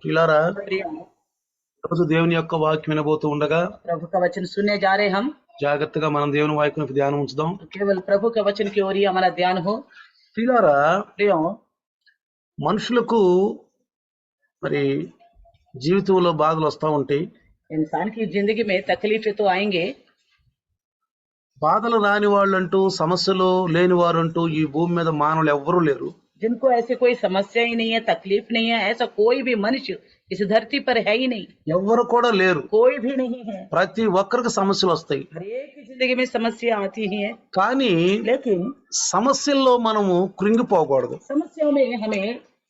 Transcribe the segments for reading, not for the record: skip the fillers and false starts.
ప్రియులారా, प्रिय రోజు దేవుని యొక్క వాక్యం వినబోతూ ఉండగా प्रभु का वचन सुनने जा रहे हम। జాగ్రత్తగా మనం దేవుని వాక్యం వైపు ధ్యానం ఉంచుదాం. केवल प्रभु के वचन की ओर ही हमारा ध्यान हो। ప్రియులారా, प्रियो మనుషులకు మరి జీవితంలో బాధలు వస్తూ ఉంటాయి. इंसान की जिंदगी में तकलीफें तो आएंगे। బాధలు రాని వాళ్ళంటూ, సమస్యలు లేని వారంటూ ఈ భూమి మీద మానవులు ఎవ్వరూ లేరు. जिनको ऐसे कोई समस्या ही नहीं है, तकलीफ नहीं है, ऐसा कोई भी मनुष्य इस धरती पर है ही नहीं। ఎవ్వరు కూడా లేరు. कोई भी नहीं है। ప్రతి ఒక్కరికి సమస్యలు వస్తాయి. हर एक की जिंदगी में समस्या आती ही है, కానీ लेकिन సమస్యల్లో మనము కృంగిపోకూడదు. समस्याओं में हमें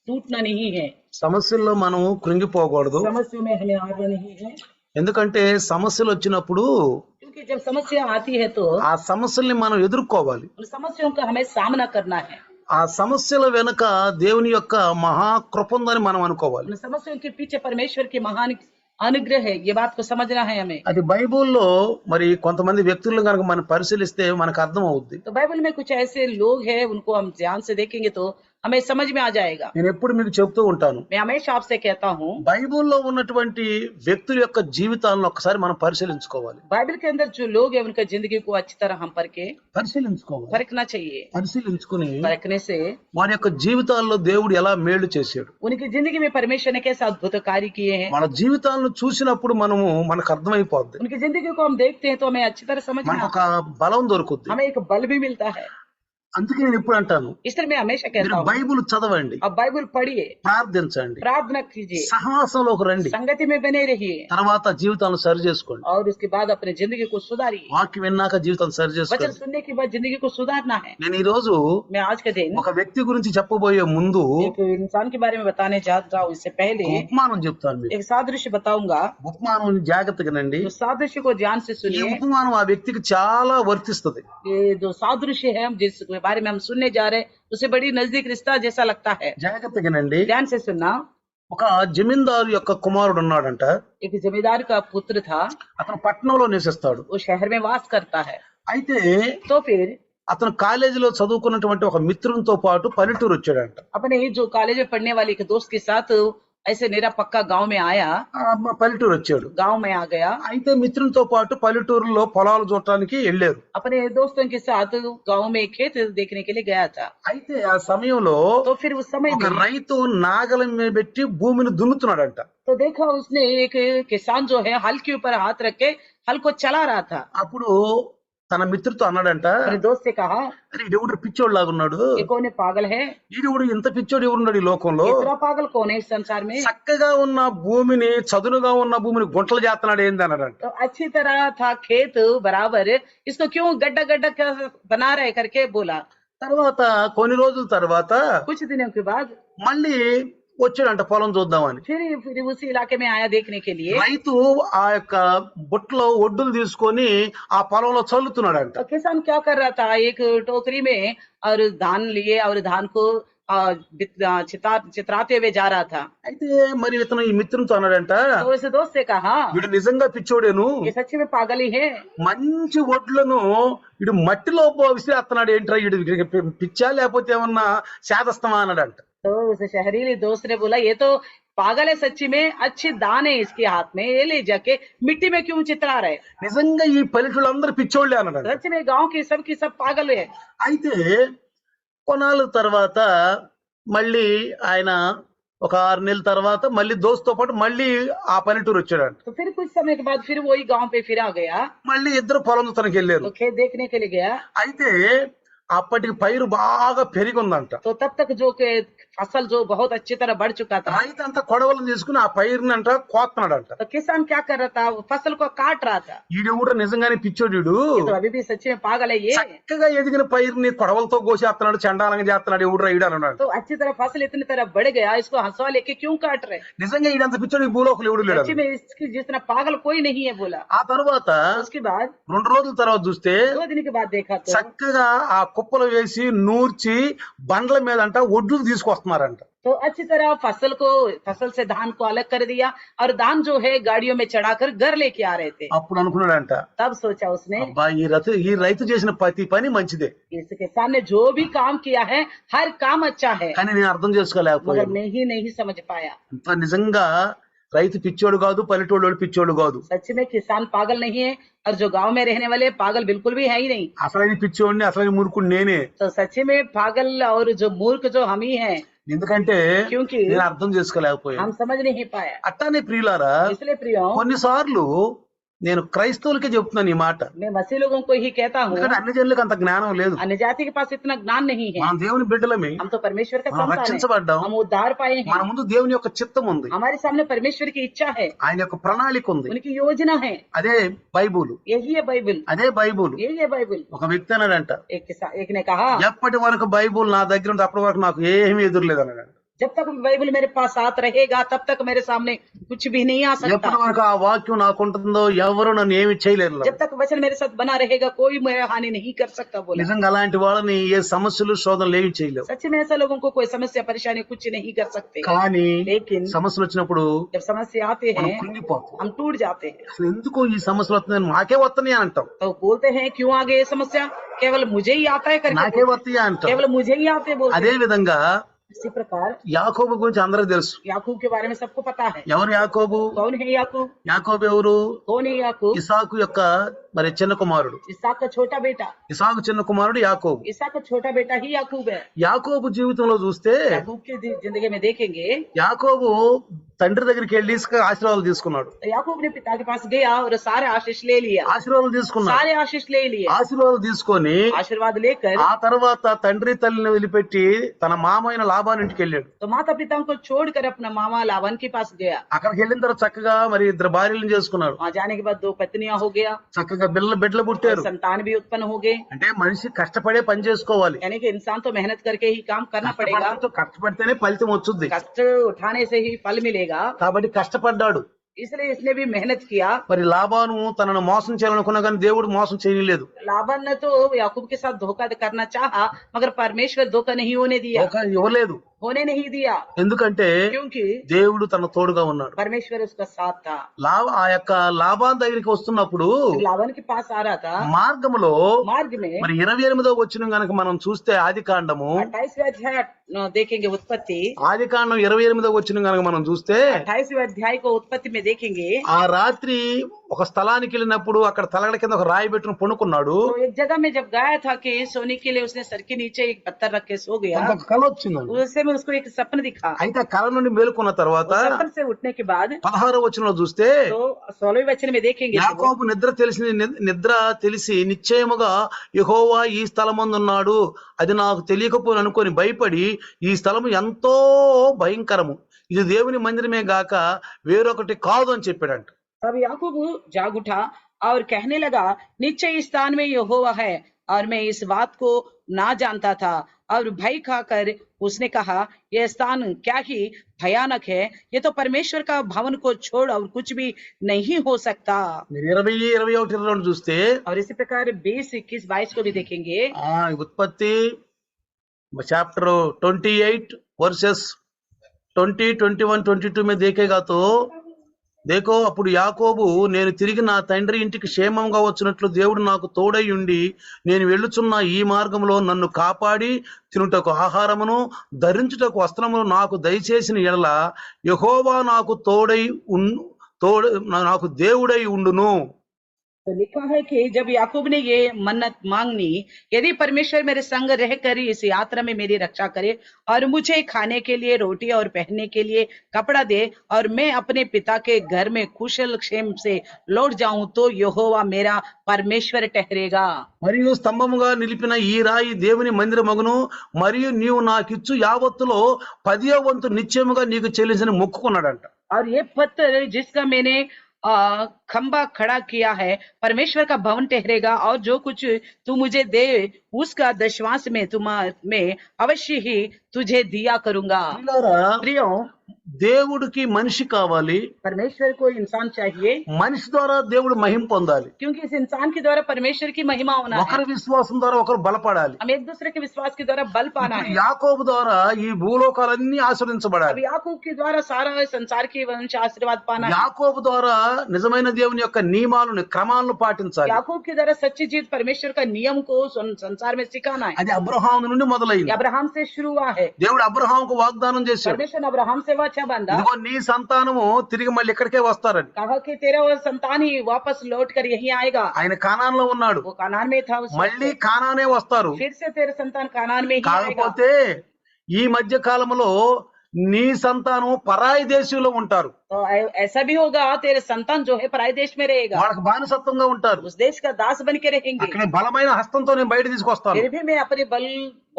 टूटना नहीं है। సమస్యల్లో మనము కృంగిపోకూడదు. समस्याओं में हमें हारना नहीं है, ఎందుకంటే సమస్యలు వచ్చినప్పుడు क्योंकि जब समस्या आती है तो ఆ సమస్యల్ని మనం ఎదుర్కోవాలి. उन समस्याओं का हमें सामना करना है। ఆ సమస్యల వెనుక దేవుని యొక్క మహాకృప ఉందని మనం అనుకోవాలి. उन समस्याओं के पीछे परमेश्वर की महान अनुग्रह है, ये बात को समझना है हमें। అది బైబిల్లో మరి కొంతమంది వ్యక్తులను కనుక మనం పరిశీలిస్తే మనకు అర్థం అవుద్ది. तो बाइबल में कुछ ऐसे लोग हैं, उनको हम ध्यान से देखेंगे तो हमें समझ में आ जाएगा। నేను ఎప్పుడు మీకు చెప్తూ ఉంటాను, मैं हमेशा आपसे कहता हूँ, బైబిల్లో ఉన్నటువంటి వ్యక్తుల యొక్క జీవితాలను ఒక్కసారి మనం పరిశీలించుకోవాలి. बाइबल के अंदर जो लोग हैं उनका जिंदगी को अच्छी तरह हम పరిశీలించుకోవాలి. परखना चाहिए। పరిశీలించుకుని परखने से వారి యొక్క జీవితాల్లో దేవుడు ఎలా మేలు చేశాడు, उनकी जिंदगी में परमेश्वर ने कैसे अद्भुत कार्य किए हैं, మన జీవితాలను చూసినప్పుడు మనకు అర్థమైపోద్ది. उनकी जिंदगी को हम देखते हैं तो हमें अच्छी तरह समझना, మనకు ఒక బలం దొరుకుద్ది. हमें एक बल भी मिलता है। అందుకే నేను ఎప్పుడు అంటాను, इसलिए मैं हमेशा మీరు कहता हूँ, బైబిల్ చదవండి, अब बाइबल पढ़िए, ప్రార్థించండి, प्रार्थना कीजिए, సహవాసంలోకి రండి, संगति में बने रहिए, తర్వాత జీవితాలను సరి చేసుకోండి. और उसके बाद अपनी जिंदगी को सुधारिए। వాక్యం విన్నాక జీవితాన్ని సరి वचन చేసుకోండి. सुनने के बाद जिंदगी को सुधारना है। నేను ఈ రోజు मैं आज के दिन ఒక వ్యక్తి గురించి చెప్పబోయే ముందు एक इंसान के बारे में बताने जा रहा हूँ। इससे पहले ఒక ఉపమానం చెప్తాను మీకు. एक सादृश्य बताऊंगा। ఉపమానం జాగ్రత్తగా నండి. तो सादृश्य को ध्यान से ఈ सुनिए। ఉపమానం ఆ వ్యక్తికి చాలా వర్తిస్తుంది. ये जो सादृश्य है, हम जिसके बारे में हम सुनने जा रहे हैं, उसे बड़ी नजदीक रिश्ता जैसा लगता है। జాగ్రత్తగా నండి. ध्यान से सुनना। ఒక జమీందారు యొక్క కుమారుడు ఉన్నాడంట. एक जमींदार का पुत्र था, అతను పట్టణంలో నివసిస్తాడు. वो शहर में वास करता है। అయితే तो फिर అతను కాలేజీలో చదువుకున్నటువంటి ఒక మిత్రునితో పాటు పల్లెటూరు వచ్చాడంట. अपने जो कॉलेज में पढ़ने वाले एक दोस्त के साथ ऐसे मेरा पक्का गांव में आया, పల్లెటూరు వచ్చాడు. गांव में आ गया। అయితే మిత్రునితో పాటు పల్లెటూరులో పొలాలు చూడటానికి వెళ్ళారు. अपने दोस्तों के साथ गांव में खेत देखने के लिए गया था। అయితే ఆ సమయంలో तो फिर उस समय ఒక में రైతు నాగలి మీద పెట్టి భూమిని దున్నుతున్నాడంట. तो देखा उसने एक किसान जो है हल के ऊपर हाथ रख के हल को चला रहा था। అప్పుడు తన మిత్రుతో అన్నాడంట, अपने दोस्त से कहा, అరే ఈడెవడు పిచ్చోడు లాగున్నాడు, ये कौन है, पागल है, ఈడెవడు ఇంత పిచ్చోడు ఎవరున్నాడు ఈ లోకంలో, इतना पागल कौन है इस संसार में, చక్కగా ఉన్న భూమిని, చదునుగా ఉన్న భూమిని గుంటలు చేస్తున్నాడు ఏంది అన్నాడంట. तो अच्छी तरह था खेत बराबर, इसको क्यों गड्ढा गड्ढा बना रहे करके बोला। తర్వాత కొన్ని రోజుల తర్వాత कुछ दिनों के बाद మళ్ళీ వచ్చాడంట పొలం చూద్దామని. फिर उसी इलाके में आया देखने के लिए। రైతు ఆ యొక్క బుట్టలో ఒడ్డులు తీసుకొని ఆ పొలంలో చల్లుతున్నాడంట. तो किसान क्या कर रहा था, एक टोकरी में और धान लिए और धान को चितराते हुए जा रहा था। అయితే మరి ఇతను ఈ మిత్రునితో అన్నాడంట, तो उस दोस्त से कहा, వీడు నిజంగా పిచ్చోడేను, ये सच्ची में पागल ही है, మంచి ఒడ్లను వీడు మట్టిలో విసిరేస్తున్నాడు ఏంట్రా, వీడు పిచ్చా లేకపోతే ఏమన్నా శాదస్తమా అన్నాడంట. तो उस शहरीले दोस्त ने बोला, ये तो पागल है सच्ची में, अच्छी दान है इसके हाथ में, ये ले जाके मिट्टी में क्यों चित्रा रहे। నిజంగా ఈ పల్లెటూళ్ళందరూ పిచ్చోళ్ళే అన్నాడంట. सच में गांव की सब पागल है। అయితే కొన్నాళ్ళ తర్వాత మళ్ళీ ఆయన ఒక 6 నెలల తర్వాత మళ్ళీ దోస్తుతో పాటు మళ్ళీ ఆ పల్లెటూరు వచ్చాడంట. तो फिर कुछ समय के बाद फिर वही गांव पे फिर आ गया, మళ్ళీ ఇద్దరు పొలం తనకి వెళ్ళారు. तो खेत देखने के लिए गया। అయితే అప్పటికి పైరు బాగా పెరిగి ఉందంట. तो तब तक जो के फसल जो बहुत अच्छी तरह बढ़ चुका था, రైతు అంతా కొడవలు తీసుకుని ఆ పైరుని అంట కోస్తున్నాడంట. तो किसान क्या कर रहा था, वो फसल को काट रहा था। ఈడు కూడా నిజంగానే పిచ్చోడు, ये तो अभी भी सच्ची में पागल है ये, చక్కగా ఎదిగిన పైరుని కొడవలతో కోసేస్తున్నాడు, చండాలంగా చేస్తున్నాడు, ఎవడు ఈడు అన్నాడు. तो अच्छी तरह फसल इतनी तरह बढ़ गया, इसको हंसवा लेके क्यों काट रहे। నిజంగా ఈడంత పిచ్చోడు ఈ భూలోకలు ఎవడు లేడు. सच्ची में इसकी जितना पागल कोई नहीं है बोला। ఆ తర్వాత उसके बाद 2 రోజుల తర్వాత చూస్తే 2 दिन के बाद देखा तो చక్కగా ఆ కుప్పలు వేసి నూర్చి బండ్ల మీద అంట ఒడ్లు తీసుకొస్తున్నారంట. तो अच्छी तरह फसल से धान को अलग कर दिया और धान जो है गाड़ियों में चढ़ाकर घर लेके आ रहे थे। అప్పుడు అనుకున్నాడంట, तब सोचा उसने అబ్బా ఈ రైతు చేసిన ప్రతి పని మంచిదే, इस किसान ने जो भी काम किया है हर काम अच्छा है, కానీ నేను అర్థం मगर చేసుకోలేకపోయాను. नहीं समझ पाया। నిజంగా రైతు పిచ్చోడు కాదు, పల్లెటూళ్ళు పిచ్చోడు కాదు. सच में किसान पागल नहीं है और जो गांव में रहने वाले पागल बिल्कुल भी है ही नहीं। అసలైన పిచ్చోడిని, అసలైన మూర్ఖుడు నేనే. तो सच में पागल और जो मूर्ख जो हम ही हैं, ఎందుకంటే क्योंकि నేను అర్థం చేసుకోలేకపోయాను. हम समझ नहीं पाया। అట్టానే ప్రియులారా, इसलिए प्रियो కొన్నిసార్లు నేను క్రైస్తవులకే చెప్తున్నాను ఈ మాట, मैं मसीह लोगों को ही कहता हूँ, ఎందుకంటే అన్ని జనులకు అంత జ్ఞానం లేదు. अन्य जाति के पास इतना ज्ञान नहीं है। మనం దేవుని బిడ్డలమే, हम तो परमेश्वर का మనం संतान है, రక్షించబడ్డాం. हम उद्धार पाए మన हैं, ముందు దేవుని యొక్క చిత్తం ఉంది, हमारे सामने परमेश्वर की इच्छा है, ఆయన యొక్క ప్రణాళిక ఉంది. उनकी योजना है। అదే బైబుల్, यही है बाइबल, అదే బైబుల్. यही है बाइबल। ఒక వ్యక్తి అన్నాడంట, एक ने कहा, ఎప్పటి వరకు బైబుల్ నా దగ్గర ఉంటే అప్పటి వరకు నాకు ఏమీ ఎదురులేదు అన్నాడు. जब तक बाइबल मेरे पास साथ रहेगा तब तक मेरे सामने कुछ भी नहीं आ सकता। ఎప్పటి వరకు ఆ వాక్యం నాకు ఉంటుందో ఎవరు నన్ను ఏమి చేయలేరు. जब तक वचन मेरे साथ बना रहेगा कोई मेरा हानि नहीं कर सकता बोला। నిజంగా అలాంటి వాళ్ళని ఏ సమస్యలు శోధనలు ఏమి చేయలేవు. सच में ऐसा लोगों को कोई समस्या परेशानी कुछ नहीं कर सकते, కానీ लेकिन సమస్యలు వచ్చినప్పుడు जब समस्या आते మనం हैं కృంగిపోతాం. हम टूट जाते हैं। అసలు ఎందుకు ఈ సమస్యలు వస్తున్నాయి, నాకే వస్తున్నాయి అంటాం, तो बोलते हैं क्यों आ गई ये समस्या, केवल मुझे ही आता है करके నాకే बोलते వస్తాయి हैं, అంటాం. केवल मुझे ही आते बोलते అదే हैं। విధంగా इसी प्रकार యాకోబు గురించి అందరికి తెలుసు. याकूब के बारे में सबको पता है। ఎవరు యాకోబు? कौन है याकूब? యాకోబు ఎవరు? कौन है याकूब? ఇసాకు యొక్క మరి చిన్న కుమారుడు. इसहाक का छोटा बेटा, ఇసాకు చిన్న కుమారుడు యాకోబు. इसहाक का छोटा बेटा ही याकूब है। యాకోబు జీవితంలో చూస్తే याकूब की जिंदगी में देखेंगे, యాకోబు తండ్రి దగ్గరికి వెళ్ళి ఆశీర్వాదాలు తీసుకున్నాడు. तो याकूब ने पिता के पास गया और सारे आशीष ले लिया, ఆశీర్వాదాలు తీసుకున్నాడు. सारे आशीष ले लिए। ఆశీర్వాదాలు తీసుకొని आशीर्वाद लेकर ఆ తర్వాత తండ్రి తల్లిని వదిలిపెట్టి తన మామైన లాబాన్ ఇంటికి వెళ్ళాడు. तो माता पिता को छोड़कर अपना मामा लावन के पास गया। అక్కడికి వెళ్ళిన తర్వాత చక్కగా మరి ఇద్దరు భార్యలను చేసుకున్నాడు. वहां जाने के बाद 2 पत्नियां हो गया, చక్కగా బిడ్డలు పుట్టారు. संतान भी उत्पन्न हो गए। అంటే మనిషి కష్టపడే పని చేసుకోవాలి. यानी कि इंसान तो मेहनत करके ही काम करना पड़ेगा, కష్టపడితేనే ఫలితం వచ్చుద్ది. कष्ट उठाने से ही फल मिलेगा। కాబట్టి కష్టపడ్డాడు. इसलिए इसने भी मेहनत किया। మరి లాబాను తనను మోసం చేయాలనుకున్నా కానీ దేవుడు మోసం చేయలేదు. लाबान ने तो याकूब के साथ धोखा करना चाहा, मगर परमेश्वर धोखा नहीं होने दिया, ఒక ఇవ్వలేదు. होने नहीं दिया, ఎందుకంటే क्योंकि దేవుడు తన తోడుగా ఉన్నాడు. परमेश्वर उसका साथ था। ఆ యొక్క లాబాన్ దగ్గరికి వస్తున్నప్పుడు जब लाबान के पास आ रहा था మార్గములో मार्ग में, మరి 28వ వచనం గనక మనం చూస్తే ఆది కాండము 28वें अध्याय देखेंगे उत्पत्ति, ఆది కాండం 28వ వచనం గనక మనం చూస్తే 28वें अध्याय को उत्पत्ति में देखेंगे। ఆ రాత్రి ఒక స్థలానికి వెళ్ళినప్పుడు అక్కడ తలగడ కింద ఒక రాయి పెట్టుకుని పడుకున్నాడు. तो एक जगह में जब गया था कि सोने के लिए उसने सर के नीचे एक पत्थर रख के सो गया। ఒక కల వచ్చిందండి. उससे में उसको एक सपन दिखा। అయితే ఆ కల నుండి మేలుకున్న తర్వాత सपन से उठने के बाद 16వ వచనంలో చూస్తే तो 16वें वचन में देखेंगे, యాకోబు నిద్ర తెలిసి నిశ్చయముగా యెహోవా ఈ స్థలమందు ఉన్నాడు, అది నాకు తెలియకపోను అనుకొని భయపడి ఈ స్థలము ఎంతో భయంకరము, ఇది దేవుని మందిరమే గాక వేరొకటి కాదు అని చెప్పాడంట. तब याकूब जाग उठा और कहने लगा, निश्चय इस स्थान में यहोवा है और मैं इस बात को ना जानता था। और भय खाकर उसने कहा, यह स्थान क्या ही भयानक है, ये तो परमेश्वर का भवन को छोड़ और कुछ भी नहीं हो सकता। మీరు 20, 21, 22 చూస్తే और इसी प्रकार 20, 21, 22 को भी देखेंगे। ఉత్పత్తి చాప్టర్ 28 वर्सेस 20, 21, 22 में देखेगा तो देखो, అప్పుడు యాకోబు నేను తిరిగి నా తండ్రి ఇంటికి క్షేమంగా వచ్చినట్లు దేవుడు నాకు తోడై ఉండి నేను వెళ్ళుచున్న ఈ మార్గంలో నన్ను కాపాడి తినుటకు ఆహారమును ధరించుటకు వస్త్రమును నాకు దయచేసిన ఎడల యెహోవా నాకు నాకు దేవుడై ఉండును. तो लिखा है कि जब याकूब ने ये मन्नत मांगनी, यदि परमेश्वर मेरे संग रहकर इस यात्रा में मेरी रक्षा करे और मुझे खाने के लिए रोटी और पहनने के लिए कपड़ा दे और मैं अपने पिता के घर में कुशल क्षेम से लौट जाऊं, तो यहोवा मेरा परमेश्वर ठहरेगा। మరియు స్తంభముగా నిలిపిన ఈ రాయి దేవుని మందిరమగును, మరియు నీవు నాకిచ్చు యావత్తులో 10వ వంతు నిశ్చయముగా నీకు చెల్లించని మొక్కుకున్నాడంట. और ये पत्थर जिसका मैंने खंबा खड़ा किया है परमेश्वर का भवन ठहरेगा, और जो कुछ तू मुझे दे उसका दशवांश में अवश्य ही तुझे दिया करूंगा। పిల్లారా, प्रियो, దేవుడికి మనిషి కావాలి, परमेश्वर को इंसान चाहिए, మనిషి ద్వారా దేవుడు మహిమ పొందాలి, क्योंकि इस इंसान के द्वारा परमेश्वर की महिमा होना है। ఒకరి విశ్వాసం ద్వారా ఒకరు బలపడాలి. हम एक दूसरे के विश्वास के द्वारा बल पाना ఇప్పుడు है। యాకోబు ద్వారా ఈ భూలోకాలన్నీ अब ఆశీర్వదించబడాలి. याकूब के द्वारा सारा संसार की वंश आशीर्वाद पाना है। యాకోబు ద్వారా నిజమైన దేవుని యొక్క నియమాలను క్రమాలను పాటించాలి. याकूब के द्वारा सच्ची चीज परमेश्वर का नियम को संसार में सिखाना है। అది అబ్రహాము నుండి ये మొదలైంది. अब्राहम से शुरू हुआ है। దేవుడు అబ్రహాముకు వాగ్దానం చేశాడు, परमेश्वर ने अब्राहम से वाचा बांधा, ఇదిగో నీ సంతానము తిరిగి మళ్ళీ ఇక్కడికే వస్తారని. कहा कि तेरा वो संतान ही वापस लौट कर यहीं आएगा। ఆయన కానాన్లో ఉన్నాడు, वो कानान में था, उस మళ్ళీ కానానే వస్తారు. फिर से तेरे संतान कानान में ही आएगा। కాకపోతే ఈ మధ్య కాలంలో నీ సంతానం పరాయి దేశంలో ఉంటారు, तो ऐसा भी होगा, तेरे संतान जो है पराये देश में रहेगा, వాళ్ళకి బానిసత్వంగా ఉంటారు. उस देश का दास बन के रहेंगे। అక్కడ బలమైన హస్తంతో నేను బయట తీసుకొస్తాను. फिर भी मैं अपने बल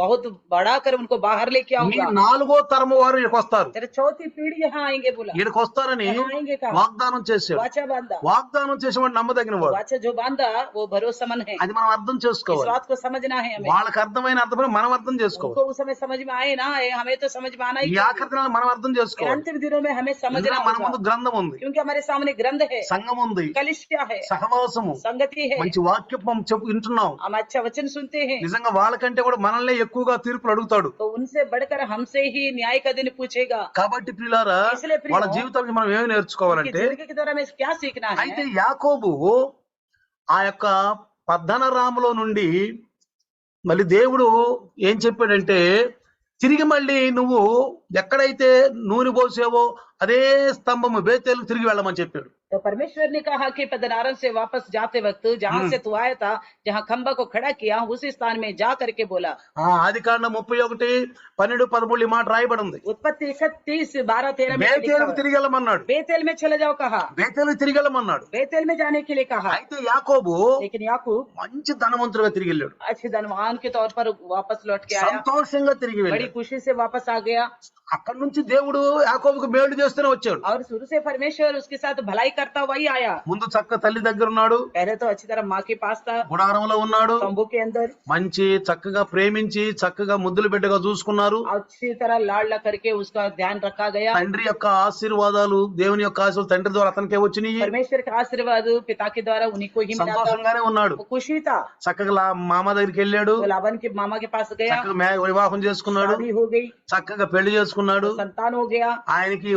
बहुत बढ़ाकर उनको बाहर लेके ఈ आऊंगा। 4వ తరము వారు ఇక్కడికి వస్తారు. तेरे चौथी पीढ़ी यहाँ आएंगे, बोला ఇక్కడికి వస్తారని यहाँ आएंगे कहा, వాగ్దానం చేశాడు. वाचा बांधा। వాగ్దానం చేసేవాడు నమ్మదగిన వాడు. वाचा जो बांधा वो भरोसेमंद है। అది మనం అర్థం इस చేసుకోవాలి. बात को समझना है हमें। వాళ్ళకి అర్థమైన అర్థమైన మనం అర్థం చేసుకోవాలి. उनको उस समय समझ में आए ना आए, हमें तो समझ में आना ही ఈ चाहिए। ఆఖరి దినాల్లో మనం అర్థం చేసుకోవాలి. अंतिम दिनों में हमें समझना ఎందుకంటే మన ముందు होगा, గ్రంథం ఉంది, क्योंकि हमारे सामने ग्रंथ है, సంఘం ఉంది, कलिसिया है, సహవాసము, संगति है, మంచి వాక్యం మనం వింటున్నాం. हम अच्छा वचन सुनते हैं। నిజంగా వాళ్ళకంటే కూడా మనల్ని ఎక్కువగా తీర్పులు అడుగుతాడు. तो उनसे बढ़कर हमसे ही न्याय का दिन पूछेगा। కాబట్టి ప్రియులారా, इसलिए प्रियो, వాళ్ళ జీవితానికి మనం ఏమి उनकी నేర్చుకోవాలంటే, जिंदगी के द्वारा हमें क्या सीखना है। అయితే యాకోబు ఆ యొక్క పద్దనరాములో నుండి మళ్ళీ దేవుడు ఏం చెప్పాడంటే, తిరిగి మళ్ళీ నువ్వు ఎక్కడైతే నూనె పోసావో అదే స్తంభము బేతేలు తిరిగి వెళ్ళమని చెప్పాడు. तो परमेश्वर ने कहा कि पद्मनारम से वापस जाते वक्त जहाँ से तू आया था, जहाँ खंबा को खड़ा किया, उसी स्थान में जा करके बोला। ఆదికాండం 31:12-13 ఈ మాట రాయబడి ఉంది. उत्पत्ति 31:12-13 में लिखा బేతేలుకు है, తిరిగి వెళ్ళమన్నాడు, बेतेल में चले जाओ कहा, బేతేలుకు తిరిగి వెళ్ళమన్నాడు. बेतेल में जाने के लिए कहा। అయితే యాకోబు लेकिन याकूब మంచి ధనవంతుడిగా తిరిగి వెళ్ళాడు, अच्छे धनवान के तौर पर वापस लौट के आया, సంతోషంగా తిరిగి बड़ी వెళ్ళాడు. खुशी से वापस आ गया। అక్కడి నుంచి దేవుడు యాకోబుకు మేలు చేస్తూనే వచ్చాడు. और शुरू से परमेश्वर उसके साथ भलाई करता हुआ ही आया। ముందు చక్క తల్లి దగ్గర ఉన్నాడు, पहले तो अच्छी तरह माँ के पास था, గుడారంలో ఉన్నాడు, तंबू के अंदर మంచి చక్కగా ప్రేమించి చక్కగా ముద్దులు బిడ్డగా చూసుకున్నారు. अच्छी तरह लाड़ करके उसका ध्यान रखा गया। తండ్రి యొక్క ఆశీర్వాదాలు, దేవుని యొక్క ఆశీర్వాదాలు తండ్రి ద్వారా అతనికే వచ్చినాయి. परमेश्वर का आशीर्वाद पिता के द्वारा उन्हीं को ही मिला था। సంతోషంగానే ఉన్నాడు. वो खुशी था। చక్కగా మామ దగ్గరికి వెళ్ళాడు, तो लाबन के मामा के पास गया, చక్కగా వివాహం చేసుకున్నాడు, शादी हो गई, చక్కగా పెళ్లి చేసుకున్నాడు. संतान हो गया, ఆయనకి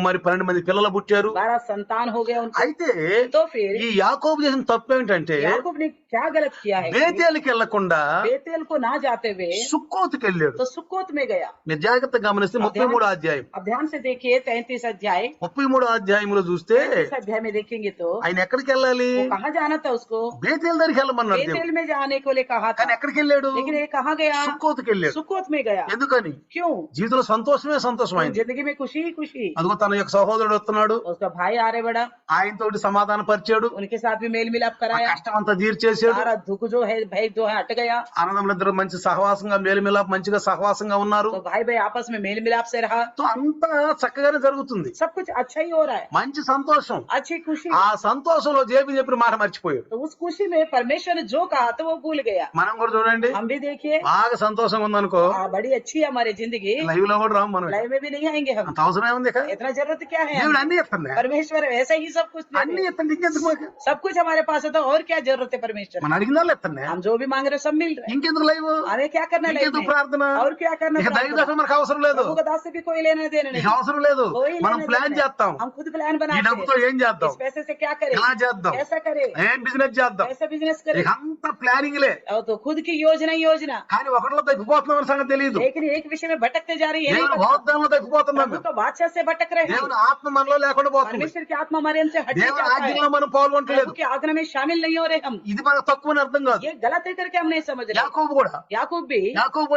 మరి 12 మంది పిల్లలు పుట్టారు. 12 संतान हो गया उनको। అయితే तो फिर ఈ యాకోబు చేసిన తప్పు ఏంటంటే, याकूब ने क्या गलत किया है? బేతేలుకి వెళ్లకుండా बेतेल को ना जाते हुए సుక్కోతుకి వెళ్ళాడు. तो सुक्कोत में गया। మీరు జాగ్రత్తగా గమనిస్తే 33వ అధ్యాయం, अब ध्यान से देखिए 33 अध्याय, 33వ అధ్యాయంలో చూస్తే 33 अध्याय में देखेंगे तो ఆయన ఎక్కడికి వెళ్ళాలి? वो कहाँ जाना था उसको? బేతేలు దగ్గరికి వెళ్ళమన్నాడు దేవుడు. बेतेल में जाने को लिए कहा కానీ था, ఎక్కడికి వెళ్ళాడు? लेकिन ये कहाँ गया? సుక్కోతుకి వెళ్ళాడు. सुक्कोत में गया। ఎందుకని? क्यों? జీవితంలో సంతోషమే సంతోషం అయింది. जिंदगी में खुशी ही खुशी। అదిగో తన యొక్క సహోదరుడు వస్తున్నాడు, उसका भाई आरे बड़ा, ఆయనతోటి సమాధాన పరిచాడు, उनके साथ भी मेल मिलाप ఆ कराया, కష్టం అంతా తీర్చేసాడు. सारा दुख जो है भाई जो है हट गया। అన్నదమ్ములిద్దరు మంచి సహవాసంగా మేలుమిలాప మంచిగా సహవాసంగా ఉన్నారు. तो भाई भाई आपस में मेल मिलाप से रहा, తో అంతా చక్కగానే జరుగుతుంది, सब कुछ अच्छा ही हो रहा है, మంచి సంతోషం. अच्छी खुशी। ఆ సంతోషంలో జేబు చెప్పిన మాట మర్చిపోయాడు. तो उस खुशी में परमेश्वर ने जो कहा तो वो भूल गया। మనం కూడా చూడండి, हम भी देखिए, బాగా సంతోషంగా ఉందనుకో, बड़ी अच्छी है हमारी जिंदगी, లైవ్ లో కూడా రాము, మనం लाइफ में भी नहीं आएंगे हम। అంత అవసరమే ఉంది కదా. इतना जरूरत क्या है? దేవుడు అన్ని ఇస్తున్నా, परमेश्वर ऐसा ही सब कुछ दे అన్ని दे। ఇస్తుంది, ఇంకెందుకు మాకు? सब कुछ हमारे पास है, तो और क्या जरूरत है परमेश्वर? మనం అడిగిన వాళ్ళు ఇస్తున్నా, हम जो भी मांग रहे हैं सब मिल रहा है। ఇంకెందుకు లైవ్, अरे क्या करना लाइफ ఇంకెందుకు में? ప్రార్థన? और क्या करना? ఇక प्रार्थना? దైవదశ మనకు అవసరం లేదు, प्रभु का दास से भी कोई लेना देना ఇక नहीं, అవసరం లేదు. कोई మనం लेना ప్లాన్ देना नहीं। చేస్తాం, हम खुद प्लान ఈ बनाते డబ్బుతో हैं, ఏం చేద్దాం, इस पैसे से क्या करें, ఎలా చేద్దాం, कैसा करें, ఏం బిజినెస్ చేద్దాం, कैसा बिजनेस करें, ఇక అంతా ప్లానింగ్ లే. और तो खुद की योजना ही योजना। కానీ ఒకరిలో తగ్గిపోతున్నాం సంగతి తెలియదు. लेकिन एक विषय में भटकते जा रही है, దేవుని వాగ్దానంలో తగ్గిపోతున్నాం प्रभु మేము. तो बादशाह से भटक रहे हैं, దేవుని ఆత్మ మనలో లేకుండా పోతుంది, परमेश्वर की आत्मा हमारे हमसे हट దేవుని जाता है, ఆజ్ఞలో మనం పాల్గొనట్లేదు. प्रभु की आज्ञा में शामिल नहीं हो रहे हम। ఇది మనకు తక్కువ అని అర్థం కాదు. ये गलत है करके हम नहीं समझ रहे। యాకోబు కూడా याकूब भी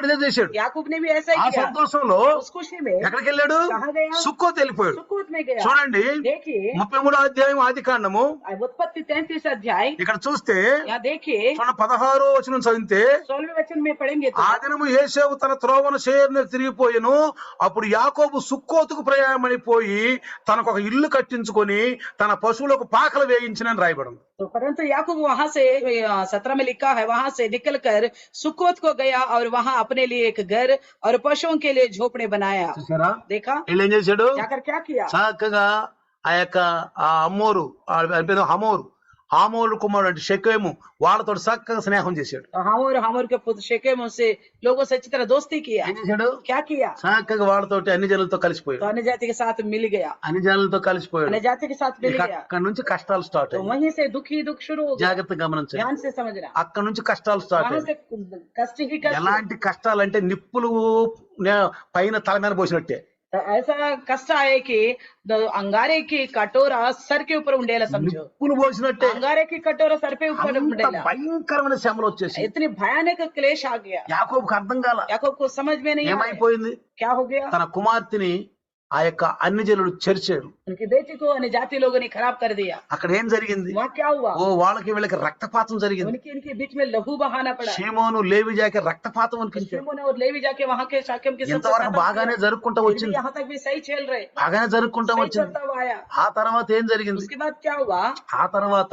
ఇదే చేశాడు. याकूब ने भी ऐसा ఆ ही किया। సంతోషంలో उस खुशी में ఎక్కడికి వెళ్ళాడు? कहाँ गया? సుక్కోతు వెళ్ళిపోయాడు. सुक्कोत में गया। చూడండి, देखिए 33వ అధ్యాయం ఆది కాండము, उत्पत्ति 33 अध्याय, ఇక్కడ చూస్తే यहाँ देखिए చూడండి 16వ వచనం చదివితే, 16वें वचन में पढ़ेंगे तो ఆ దినము యేసేవు తన త్రోవను సేయరునకు తిరిగిపోయెను. అప్పుడు యాకోబు సుక్కోతుకు ప్రయాణమైపోయి తనకు ఒక ఇల్లు కట్టించుకొని తన పశువులకు పాకలు వేయించినని రాయబడింది. तो परंतु याकूब वहां से 17 में लिखा है, वहां से निकलकर सुकोत को गया और वहां अपने लिए एक घर और पशुओं के लिए झोपड़े बनाया। చూసారా देखा వీళ్ళు ఏం చేశాడు? जाकर क्या किया? చక్కగా ఆ యొక్క ఆ అమ్మోరు హామోరు కుమారుడు అంటే షెకెము వాళ్ళతో చక్కగా స్నేహం చేశాడు. हमोर के पुत्र शेकेम से लोगों से अच्छी तरह दोस्ती किया। ఏం చేశాడు? क्या किया? చక్కగా వాళ్ళతోటి అన్ని జనులతో तो కలిసిపోయాడు. अन्य जाति के साथ मिल गया, అన్ని జనులతో కలిసిపోయాడు. अन्य जाति के साथ मिल ఇక गया। అక్కడి నుంచి కష్టాలు స్టార్ట్ तो అయ్యాయి. वहीं से दुख ही दुख शुरू हो गया। జాగ్రత్తగా గమనించండి. ध्यान से समझना, అక్కడి నుంచి కష్టాలు స్టార్ట్ वहां అయ్యాయి. से कष्ट ही कष्ट। ఎలాంటి కష్టాలు అంటే నిప్పులు పైన తల మీద పోసినట్టే. तो ऐसा कष्ट आए कि अंगारे की कटोरा सर के ऊपर उंडेला, समझो నిప్పులు పోసినట్టే. अंगारे की कटोरा सर पे ऊपर అంత उंडेला। భయంకరమైన శ్రమలు వచ్చేసి इतनी भयानक क्लेश आ गया, యాకోబుకు అర్థం కాల. याकूब को समझ में नहीं आया ఏమైపోయింది? क्या हो गया। తన కుమార్తెని ఆ యొక్క అన్ని జనులు చెరిచాడు. उनकी बेटी को अन्य जाति लोगों ने खराब कर दिया। అక్కడ ఏం జరిగింది? वहाँ क्या हुआ? ఓ వాళ్ళకి వీళ్ళకి రక్తపాతం జరిగింది. उनके इनके बीच में लहू बहाना पड़ा। షేమోను లేవి జాకి రక్తపాతం అనిపించాడు. शिमोन और लेवी जाके वहाँ के शाकेम के सबसे ఇంతవరకు खत्म బాగానే किया। జరుపుకుంటూ फिर भी వచ్చింది. यहाँ तक भी सही चल रहे, బాగానే జరుపుకుంటూ सही వచ్చింది. चलता हुआ आया। ఆ తర్వాత ఏం జరిగింది? उसके बाद क्या हुआ? ఆ తర్వాత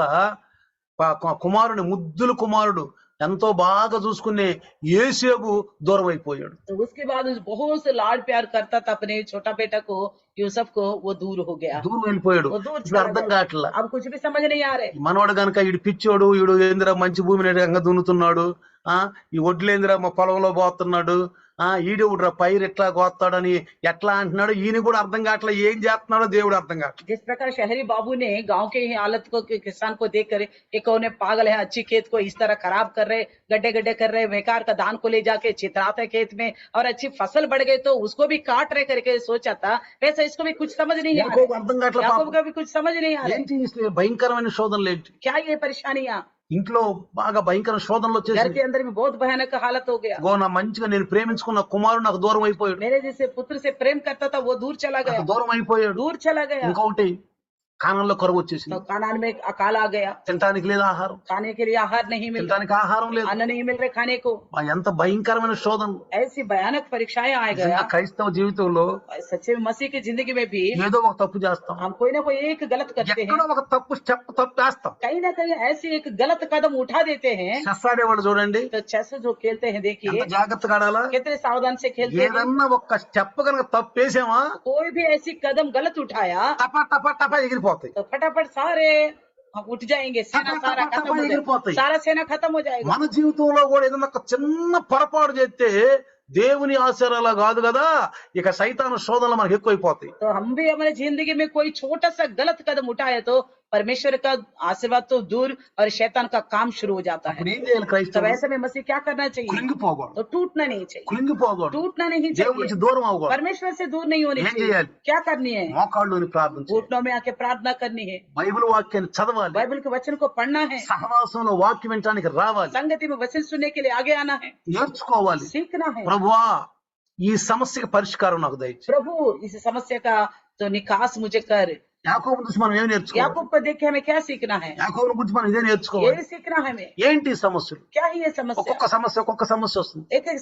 కుమారుని ముద్దుల కుమారుడు ఎంతో బాగా చూసుకునే యేసేపు దూరం అయిపోయాడు. तो उसके बाद उस बहुत से लाड प्यार करता था अपने छोटा बेटा को यूसुफ को, वो दूर हो गया। దూరం వెళ్ళిపోయాడు. वो दूर ఇప్పుడు అర్థం కావట్లా. अब कुछ भी समझ नहीं आ रहे। మనవాడు గనక ఈడు పిచ్చోడు, ఈడు ఏందిరా మంచి భూమిని గంగ దున్నుతున్నాడు, ఈ వడ్లేందిరా మా పొలంలో పోతున్నాడు, ఈడెవుడురా పైరు ఎట్లా కోస్తాడని ఎట్లా అంటున్నాడు. ఈయన కూడా అర్థం కావట్లా ఏం చేస్తున్నాడో దేవుడు అర్థం కావట్లేదు. जिस प्रकार शहरी बाबू ने गांव के हालत को किसान को देख कर एक ने पागल है, अच्छी खेत को इस तरह खराब कर रहे, गड्ढे गड्ढे कर रहे, बेकार का धान को ले जाके चितराते खेत में और अच्छी फसल बढ़ गई तो उसको भी काट रहे करके सोचा था, वैसे इसको भी कुछ समझ नहीं आ యాకోబు रहा। అర్థం కావట్లా. याकूब का भी कुछ समझ नहीं आ रहा। ఏంటి ఈ భయంకరమైన శోధనలు ఏంటి? क्या ये परेशानियां? ఇంట్లో బాగా భయంకర శోధనలు घर వచ్చేసి के अंदर भी बहुत भयानक हालत हो गया। నా మంచిగా నేను ప్రేమించుకున్న కుమారుడు నాకు దూరం అయిపోయాడు. मेरे जैसे पुत्र से प्रेम करता था वो दूर चला गया, నాకు దూరం అయిపోయాడు. दूर चला गया। ఇంకొకటి కానాన్లో కరువు వచ్చేసింది. तो कानान में अकाल आ गया, తినడానికి లేదు ఆహారం, खाने के लिए आहार नहीं मिल रहा, తినడానికి ఆహారం లేదు. अन्न नहीं मिल रहे खाने को। ఎంత భయంకరమైన శోధన. ऐसी भयानक परीक्षाएं आ నిజంగా गया। క్రైస్తవ జీవితంలో सच्चे मसीह की जिंदगी में भी ఏదో ఒక తప్పు చేస్తాం, हम कोई ना कोई एक गलत करते हैं, ఎక్కడో ఒక తప్పు స్టెప్ తప్పేస్తాం. कहीं ना कहीं ऐसी एक गलत कदम उठा देते हैं। చెస్ ఆడేవాడు చూడండి तो चेस जो खेलते हैं देखिए ఎంత జాగ్రత్తగా ఆడాలా. कितने सावधान से खेलते हैं। ఏదన్నా ఒక్క స్టెప్ కనుక తప్పేసామా कोई भी ऐसी कदम गलत उठाया టపా టపా టపా ఎగిరిపోతాయి. तो फटाफट सारे हम उठ जाएंगे, सेना सारा खत्म हो जाएगा, सारा सेना खत्म हो जाएगा। మన జీవితంలో కూడా ఏదన్నా ఒక చిన్న పొరపాటు చేస్తే దేవుని ఆశీర్వాదాలు కాదు కదా, ఇక సైతాను శోధనలు మనకు ఎక్కువైపోతాయి. तो हम भी हमारे जिंदगी में कोई छोटा सा गलत कदम उठाए तो परमेश्वर का आशीर्वाद तो दूर और शैतान का काम शुरू हो जाता है। ఇప్పుడు ఏం చేయాలి तो క్రైస్తవులు? ऐसे में मसीह क्या करना चाहिए? కృంగిపోకూడదు, तो टूटना नहीं चाहिए, కృంగిపోకూడదు, टूटना नहीं దేవుడి चाहिए, నుంచి దూరం అవ్వకూడదు. परमेश्वर से दूर नहीं होनी ఏం चाहिए। చేయాలి? क्या करनी है? మోకాళ్ళలోని ప్రార్థన చేయాలి, घुटनों में आके प्रार्थना करनी है, బైబిల్ వాక్యాన్ని చదవాలి, बाइबल के वचन को पढ़ना है, సహవాసంలో వాక్యం వినడానికి రావాలి, संगति में वचन सुनने के लिए आगे आना है, నేర్చుకోవాలి. सीखना है। ప్రభువా ఈ సమస్యకి పరిష్కారం నాకు దయచేయి. प्रभु इस समस्या का तो निकास मुझे कर। యాకోబు నుంచి మనం ఏం నేర్చుకోవాలి? याकूब को देख के हमें क्या सीखना है? యాకోబు గురించి మనం ఇదే నేర్చుకోవాలి. ये सीखना है हमें। ఏంటి ఈ సమస్యలు? क्या है ये समस्या? ఒక్కొక్క సమస్య వస్తుంది. एक एक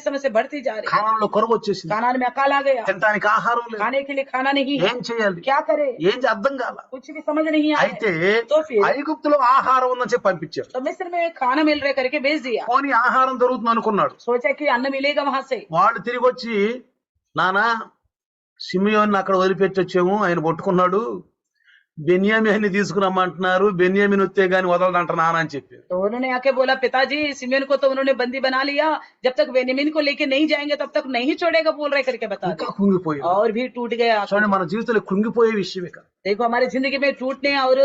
समस्या बढ़ती जा रही है। కానాన్లో కరువు వచ్చేసింది, कानान में अकाल आ गया, తినడానికి ఆహారం లేదు, खाने के लिए खाना नहीं है, ఏం చేయాలి? क्या करे? ఏం అర్థం కాల. कुछ भी समझ नहीं आया। అయితే तो फिर ఐగుప్తులో ఆహారం ఉందని చెప్పి పంపించారు. तो मिस्र में खाना मिल रहा है करके भेज दिया, పోనీ ఆహారం దొరుకుతుంది అనుకున్నాడు. सोचा कि अन्न मिलेगा वहां से। వాళ్ళు తిరిగి వచ్చి నానా సిమియోని అక్కడ వదిలిపెట్టి వచ్చాము, ఆయన పట్టుకున్నాడు, బెన్యామీని తీసుకురమ్మంటున్నారు, బెన్యామీని వస్తే గాని వదలదంట నాన్న అని చెప్పారు. तो उन्होंने आके बोला पिताजी सिमियोन को तो उन्होंने बंदी बना लिया, जब तक बेन्यामीन को लेके नहीं जाएंगे तब तक नहीं छोड़ेगा बोल रहे करके बता ఇంకా दिया। కుంగిపోయాడు. और भी टूट गया। చూడండి మన జీవితంలో కుంగిపోయే విషయమే కాదు. देखो हमारी जिंदगी में टूटने और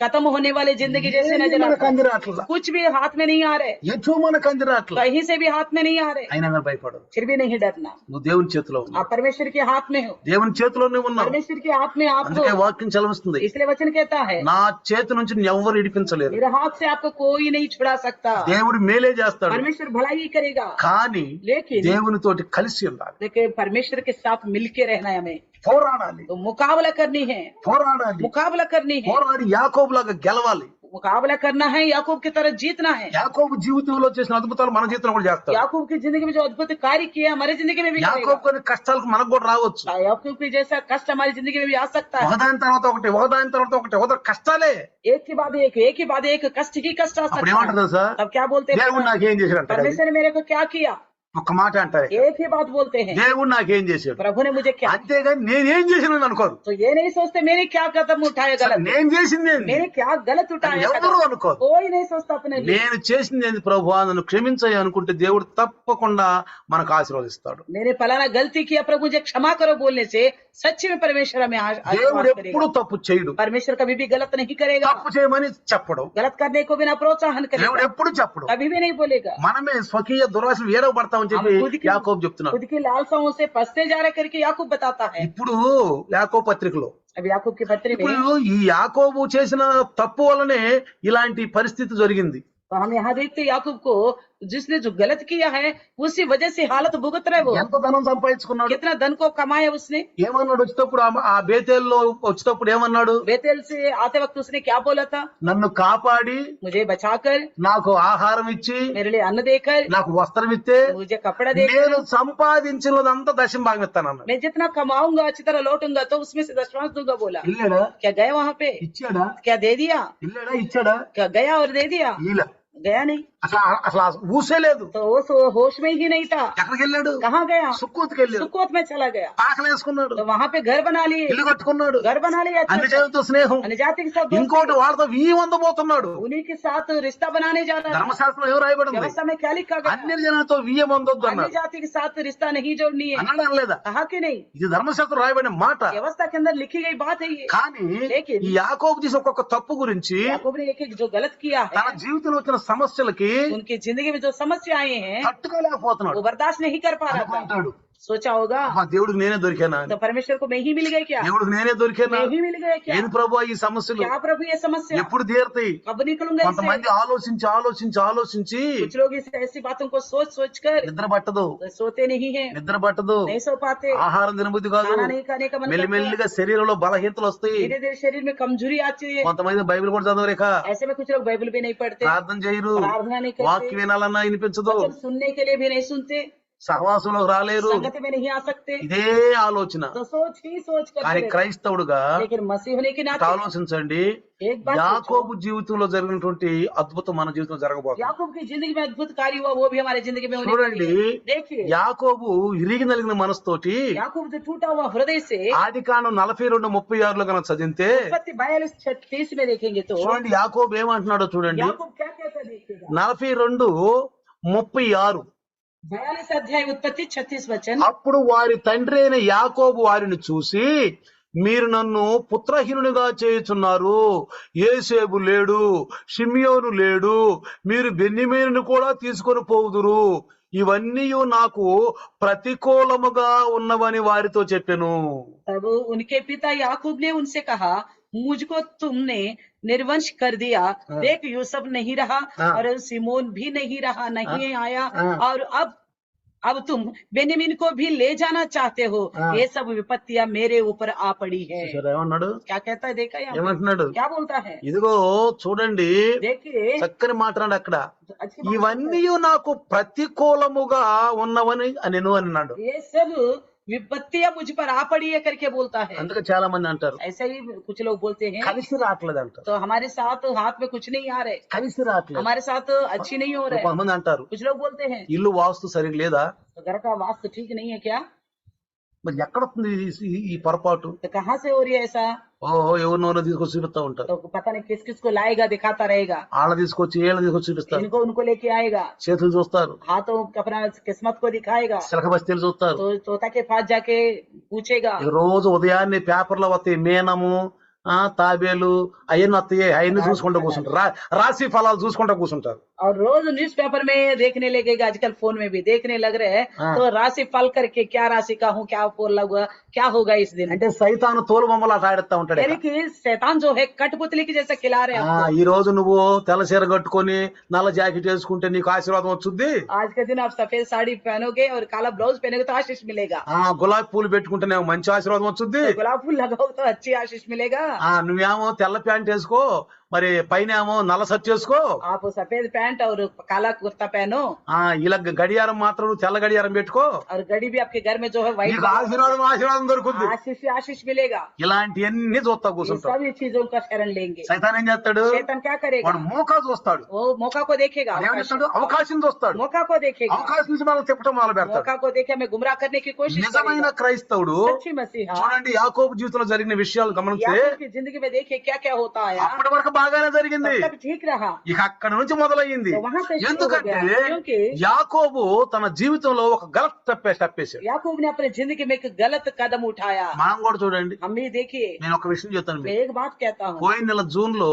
खत्म होने वाले जिंदगी जैसे नजर మనకు आता है। అందిరాట్లా, कुछ भी हाथ में नहीं आ रहे, ఎటు మనకు అందిరాట్లా, कहीं से भी हाथ में नहीं आ रहे, అయినా కానీ భయపడదు. फिर भी नहीं डरना। నువ్వు దేవుని చేతిలో ఉన్నావు, आप परमेश्वर के हाथ में हो, దేవుని చేతిలోనే ఉన్నావు. परमेश्वर के हाथ में आप అందుకే हो। వాక్యం చలవిస్తుంది, इसलिए वचन कहता है నా చేతి నుంచి ఎవ్వరు ఇడిపించలేరు. मेरे हाथ से आपको कोई नहीं छुड़ा सकता। దేవుడు మేలే చేస్తాడు, परमेश्वर भलाई करेगा, కానీ लेकिन దేవునితోటి కలిసి ఉండాలి, देखिए परमेश्वर के साथ मिलके रहना है हमें। పోరాడాలి, तो मुकाबला करनी है, పోరాడాలి, मुकाबला करनी है, పోరాడి యాకోబులాగా గెలవాలి. मुकाबला करना है, याकूब की तरह जीतना है। యాకోబు జీవితంలో చేసిన అద్భుతాలు మన జీవితంలో కూడా చేస్తాడు. याकूब की जिंदगी में जो अद्भुत कार्य किया हमारी जिंदगी में भी करेगा। యాకోబు కొన్ని కష్టాలకు మనకు కూడా రావచ్చు. याकूब की जैसा कष्ट हमारी जिंदगी में भी आ सकता है। ఒకదాని తర్వాత ఒకటి, ఒకదాని తర్వాత ఒకటి, ఒక కష్టాలే. एक के बाद एक कष्ट ही कष्ट आ అప్పుడు सकता ఏమంటారు है। తెలుసా? तब क्या बोलते हैं, దేవుడు నాకేం చేశాడు అంటారు. परमेश्वर ने मेरे को क्या किया, ఒక్క మాట అంటారు. एक ही बात बोलते हैं, దేవుడు నాకేం చేశాడు, प्रभु ने मुझे क्या। అంతేగాని నేనేం చేసినాను అనుకోరు. तो ये नहीं सोचते मैंने क्या कदम उठाया गलत, నేను చేసింది ఏంది, मैंने क्या गलत उठाया ఎవరు कदम। అనుకోరు. कोई नहीं सोचता अपने लिए। నేను చేసింది ఏంది ప్రభువా, నన్ను క్షమించయ్య అనుకుంటే దేవుడు తప్పకుండా మనకు ఆశీర్వదిస్తాడు. मैंने फलाना गलती किया प्रभु मुझे क्षमा करो बोलने से सच्ची में परमेश्वर हमें దేవుడు आशीर्वाद ఎప్పుడు करेगा। తప్పు చేయడు. परमेश्वर कभी भी गलत नहीं करेगा, తప్పు చేయమని చెప్పడు. गलत करने को बिना प्रोत्साहन దేవుడు करेगा, ఎప్పుడు చెప్పడు. कभी भी नहीं बोलेगा। మనమే స్వకీయ దురాశలు ఏడవబడతామని చెప్పి हम खुद की- యాకోబు చెప్తున్నాడు. खुद की लालसाओं से फंसते जा रहे करके याकूब बताता है। ఇప్పుడు యాకోబు పత్రికలో अब याकूब की पत्री में ఇప్పుడు ఈ యాకోబు చేసిన తప్పు వల్లనే ఇలాంటి పరిస్థితి జరిగింది. तो हम यहाँ देखते हैं याकूब को जिसने जो गलत किया है उसी वजह से हालत भुगत रहे। वो ఎంత ధనం సంపాదించుకున్నాడు, कितना धन को कमाया उसने। ఏమన్నాడు వచ్చేటప్పుడు, ఆ బేతేల్లో వచ్చేటప్పుడు ఏమన్నాడు, बेतेल से आते वक्त उसने क्या बोला था, నన్ను కాపాడి मुझे बचाकर, నాకు ఆహారం ఇచ్చి मेरे लिए अन्न देकर, నాకు వస్త్రం ఇస్తే मुझे कपड़ा देकर, నేను సంపాదించినదంతా దశమ భాగం ఇస్తానన్నాడు. मैं जितना कमाऊंगा अच्छी तरह लौटूंगा तो उसमें से दशमांश दूंगा बोला। ఇల్లాడా क्या गए वहां पे, ఇచ్చాడా, क्या दे दिया, ఇల్లాడా ఇచ్చాడా, क्या गया और दे दिया, ఇలా गया नहीं। అసలు అసలు ఊసే లేదు. तो वो होश में ही नहीं था। ఎక్కడికి వెళ్ళాడు, कहाँ गया, సుక్కోతికి వెళ్ళాడు. सुक्कोत में चला गया। ఆకలి వేసుకున్నాడు, तो वहां पे घर बना लिए, ఇల్లు కట్టుకున్నాడు, घर बना लिया अच्छा అన్ని अच्छा। జనంతో స్నేహం, अन्यजाति के साथ ఇంకోటి వాళ్ళతో వీయమందబోతున్నాడు. उन्हीं के साथ रिश्ता बनाने जा रहा था। ధర్మశాస్త్రం ఏం రాయబడింది, व्यवस्था में क्या लिखा गया, అన్ని జనంతో వీయమందొద్దు अन्य అన్నాడు. जाति के साथ रिश्ता नहीं जोड़नी है। అన్నాడు అనలేదా? कहा कि नहीं, ఇది ధర్మశాస్త్రం రాయబడిన మాట. व्यवस्था के अंदर लिखी गई बात है ये। కానీ లేకిన్ ఈ యాకోబు చేసిన ఒక్కొక్క తప్పు గురించి याकूब ने एक जो गलत किया है, తన జీవితంలో వచ్చిన సమస్యలకి उनकी जिंदगी में जो समस्या आए हैं తట్టుకోలేకపోతున్నాడు. वो बर्दाश्त नहीं कर पा रहा था। అనుకుంటాడు, सोचा होगा మా దేవుడికి నేనే దొరికానా అని. तो परमेश्वर को मैं ही मिल गए क्या, దేవుడికి నేనే దొరికానా, मैं ही मिल गए क्या, ఏంది ప్రభు ఈ సమస్యలు क्या प्रभु ये समस्या ఎప్పుడు తీరుతాయి? कब निकलूंगा इससे। కొంతమంది ఆలోచించి ఆలోచించి ఆలోచించి कुछ लोग इस ऐसी बातों को सोच सोच कर నిద్ర పట్టదు, सोते नहीं है, నిద్ర పట్టదు, नहीं सो पाते, ఆహారం తినబుద్ధి కాదు, खाना नहीं खाने का मन करता है, మెల్లిమెల్లిగా శరీరంలో బలహీనతలు వస్తాయి. धीरे धीरे शरीर में कमजोरी आती है। కొంతమంది బైబిల్ కూడా చదవరేక, ऐसे में कुछ लोग बाइबल भी नहीं पढ़ते, ప్రార్థన చేయరు, प्रार्थना नहीं వాక్యం करते, వినాలన్నా వినిపించదు, वचन सुनने के लिए भी नहीं सुनते, సహవాసంలోకి రాలేరు. संगति में नहीं आ सकते। ఇదే ఆలోచన. तो सोच ही सोच कर కానీ चले। క్రైస్తవుడుగా लेकिन मसीह होने के नाते ఆలోచించండి, एक बात सोचो, యాకోబు జీవితంలో జరిగినటువంటి అద్భుతం మన జీవితంలో జరగబోతుంది. याकूब की जिंदगी में अद्भुत कार्य हुआ वो भी हमारी जिंदगी में होने చూడండి, वाली है। देखिए యాకోబు ఇరిగి నలిగిన మనసుతోటి याकूब जो टूटा हुआ हृदय से ఆదికాండం 42:36 కనుక చదివితే, उत्पत्ति 42:36 में देखेंगे तो చూడండి యాకోబు ఏమంటున్నాడో చూడండి. याकूब क्या कहता है देखिएगा। 42:36 42 अध्याय उत्पत्ति 36 वचन। అప్పుడు వారి తండ్రి అయిన యాకోబు వారిని చూసి, మీరు నన్ను పుత్రహీనునిగా చేయుచున్నారు, యోసేపు లేడు, షిమ్యోను లేడు, మీరు బెన్యామీనుని కూడా తీసుకొని పోవుదురు, ఇవన్నీ నాకు ప్రతికూలముగా ఉన్నవని వారితో చెప్పెను. तब उनके पिता याकूब ने उनसे कहा, मुझको तुमने निर्वंश कर दिया, देख यूसुफ नहीं रहा और सिमोन भी नहीं रहा, नहीं आया, और अब तुम बेन्यामीन को भी ले जाना चाहते हो, ये सब विपत्तियां मेरे ऊपर आ पड़ी है। చూసారా ఏమన్నాడు, क्या कहता है देखा यहाँ पे? ఏమంటున్నాడు, क्या बोलता है ఇదిగో చూడండి, देखिए చక్కని మాట్లాడు అక్కడ, अच्छी बात ఇవన్నీ నాకు ప్రతికూలముగా ఉన్నవని నేను అన్నాడు. है। ये सब विपत्तियां मुझ पर आ पड़ी है करके बोलता है। అందుకే చాలా మంది అంటారు ऐसे ही कुछ लोग बोलते हैं కలిసి రావట్లేదు అంటారు, तो हमारे साथ हाथ में कुछ नहीं आ रहे, కలిసి రావట్లేదు. हमारे साथ अच्छी नहीं हो रहे। కొంతమంది అంటారు कुछ लोग बोलते हैं ఇల్లు వాస్తు సరిగ్గా లేదా, तो घर का वास्तु ठीक नहीं है क्या, మరి ఎక్కడ వస్తుంది ఈ పొరపాటు? तो कहाँ से हो रही है ऐसा, ఓహో ఎవరినోనో తీసుకొచ్చి చూపిస్తా ఉంటారు, तो पता नहीं किस किस को लाएगा दिखाता रहेगा, వాళ్ళ తీసుకొచ్చి వీళ్ళ తీసుకొచ్చి చూపిస్తారు, इनको उनको लेके आएगा, చేతులు చూస్తారు, हाथों अपना किस्मत को दिखाएगा, చిలక బస్తీలు చూస్తారు. तो तोता के पास जाके पूछेगा। ఈ రోజు ఉదయాన్నే పేపర్లో వస్తాయి మేనము, తాబేలు, అవన్నీ వస్తాయి, అవన్నీ చూసుకుంటూ కూర్చుంటారు, రాశి ఫలాలు చూసుకుంటూ కూర్చుంటారు. और रोज न्यूज़पेपर में देखने लगेगा, आजकल फोन में भी देखने लग रहे हैं, तो राशि फल करके क्या राशि का हूँ, क्या फल लगा, क्या होगा इस दिन। అంటే సైతాను తోలు బొమ్మలు ఆట ఆడుతా ఉంటాడు. यानी कि शैतान जो है कठपुतली की जैसे खिला रहे हैं आपको। ఈ రోజు నువ్వు తెల్ల చీర కట్టుకొని నల్ల జాకెట్ వేసుకుంటే నీకు ఆశీర్వాదం వచ్చుద్ది, आज के दिन आप सफेद साड़ी पहनोगे और काला ब्लाउज पहनोगे तो आशीष मिलेगा, గులాబీ పూలు పెట్టుకుంటేనే మంచి ఆశీర్వాదం వచ్చుద్ది, गुलाब फूल लगाओ तो अच्छी आशीष मिलेगा, నువ్వేమో తెల్ల ప్యాంట్ వేసుకో, మరి పైన ఏమో నల్ల షర్ట్ చేసుకో, आप सफेद पैंट और काला कुर्ता पहनो ఇలా గడియారం మాత్రం నువ్వు తెల్ల గడియారం పెట్టుకో, और घड़ी भी आपके घर में जो है व्हाइट నీకు ఆశీర్వాదం దొరుకుద్ది. आशीष से आशीष मिलेगा। ఇలాంటివన్నీ చూస్తా ये కూర్చుంటాడు. सभी चीजों का शरण लेंगे। సైతాన్ ఏం చేస్తాడు? शैतान क्या करेगा? వాడు మోకా చూస్తాడు. वो मौका को देखेगा, ఏం చేస్తాడు? అవకాశం చూస్తాడు. मौका को देखेगा, అవకాశం నుంచి మనం తిప్పటం మొదలు పెడతాడు. मौका को देखे हमें गुमराह करने की कोशिश నిజమైన करेगा। క్రైస్తవుడు सच्ची मसीहा చూడండి, యాకోబు జీవితంలో జరిగిన విషయాలు గమనిస్తే याकूब की जिंदगी में देखिए क्या क्या होता है। అప్పటి వరకు బాగానే జరిగింది, तब तक ठीक रहा, ఇక అక్కడ నుంచి మొదలయ్యింది. तो वहां से शुरू हो ఎందుకంటే गया। क्योंकि యాకోబు తన జీవితంలో ఒక గలత్ తప్పేశాడు. याकूब ने अपनी जिंदगी में एक गलत कदम उठाया। మనం కూడా చూడండి, हम भी देखिए, నేను ఒక విషయం చెప్తాను मैं మీకు. एक बात कहता हूँ, పోయిన నెల జూన్ లో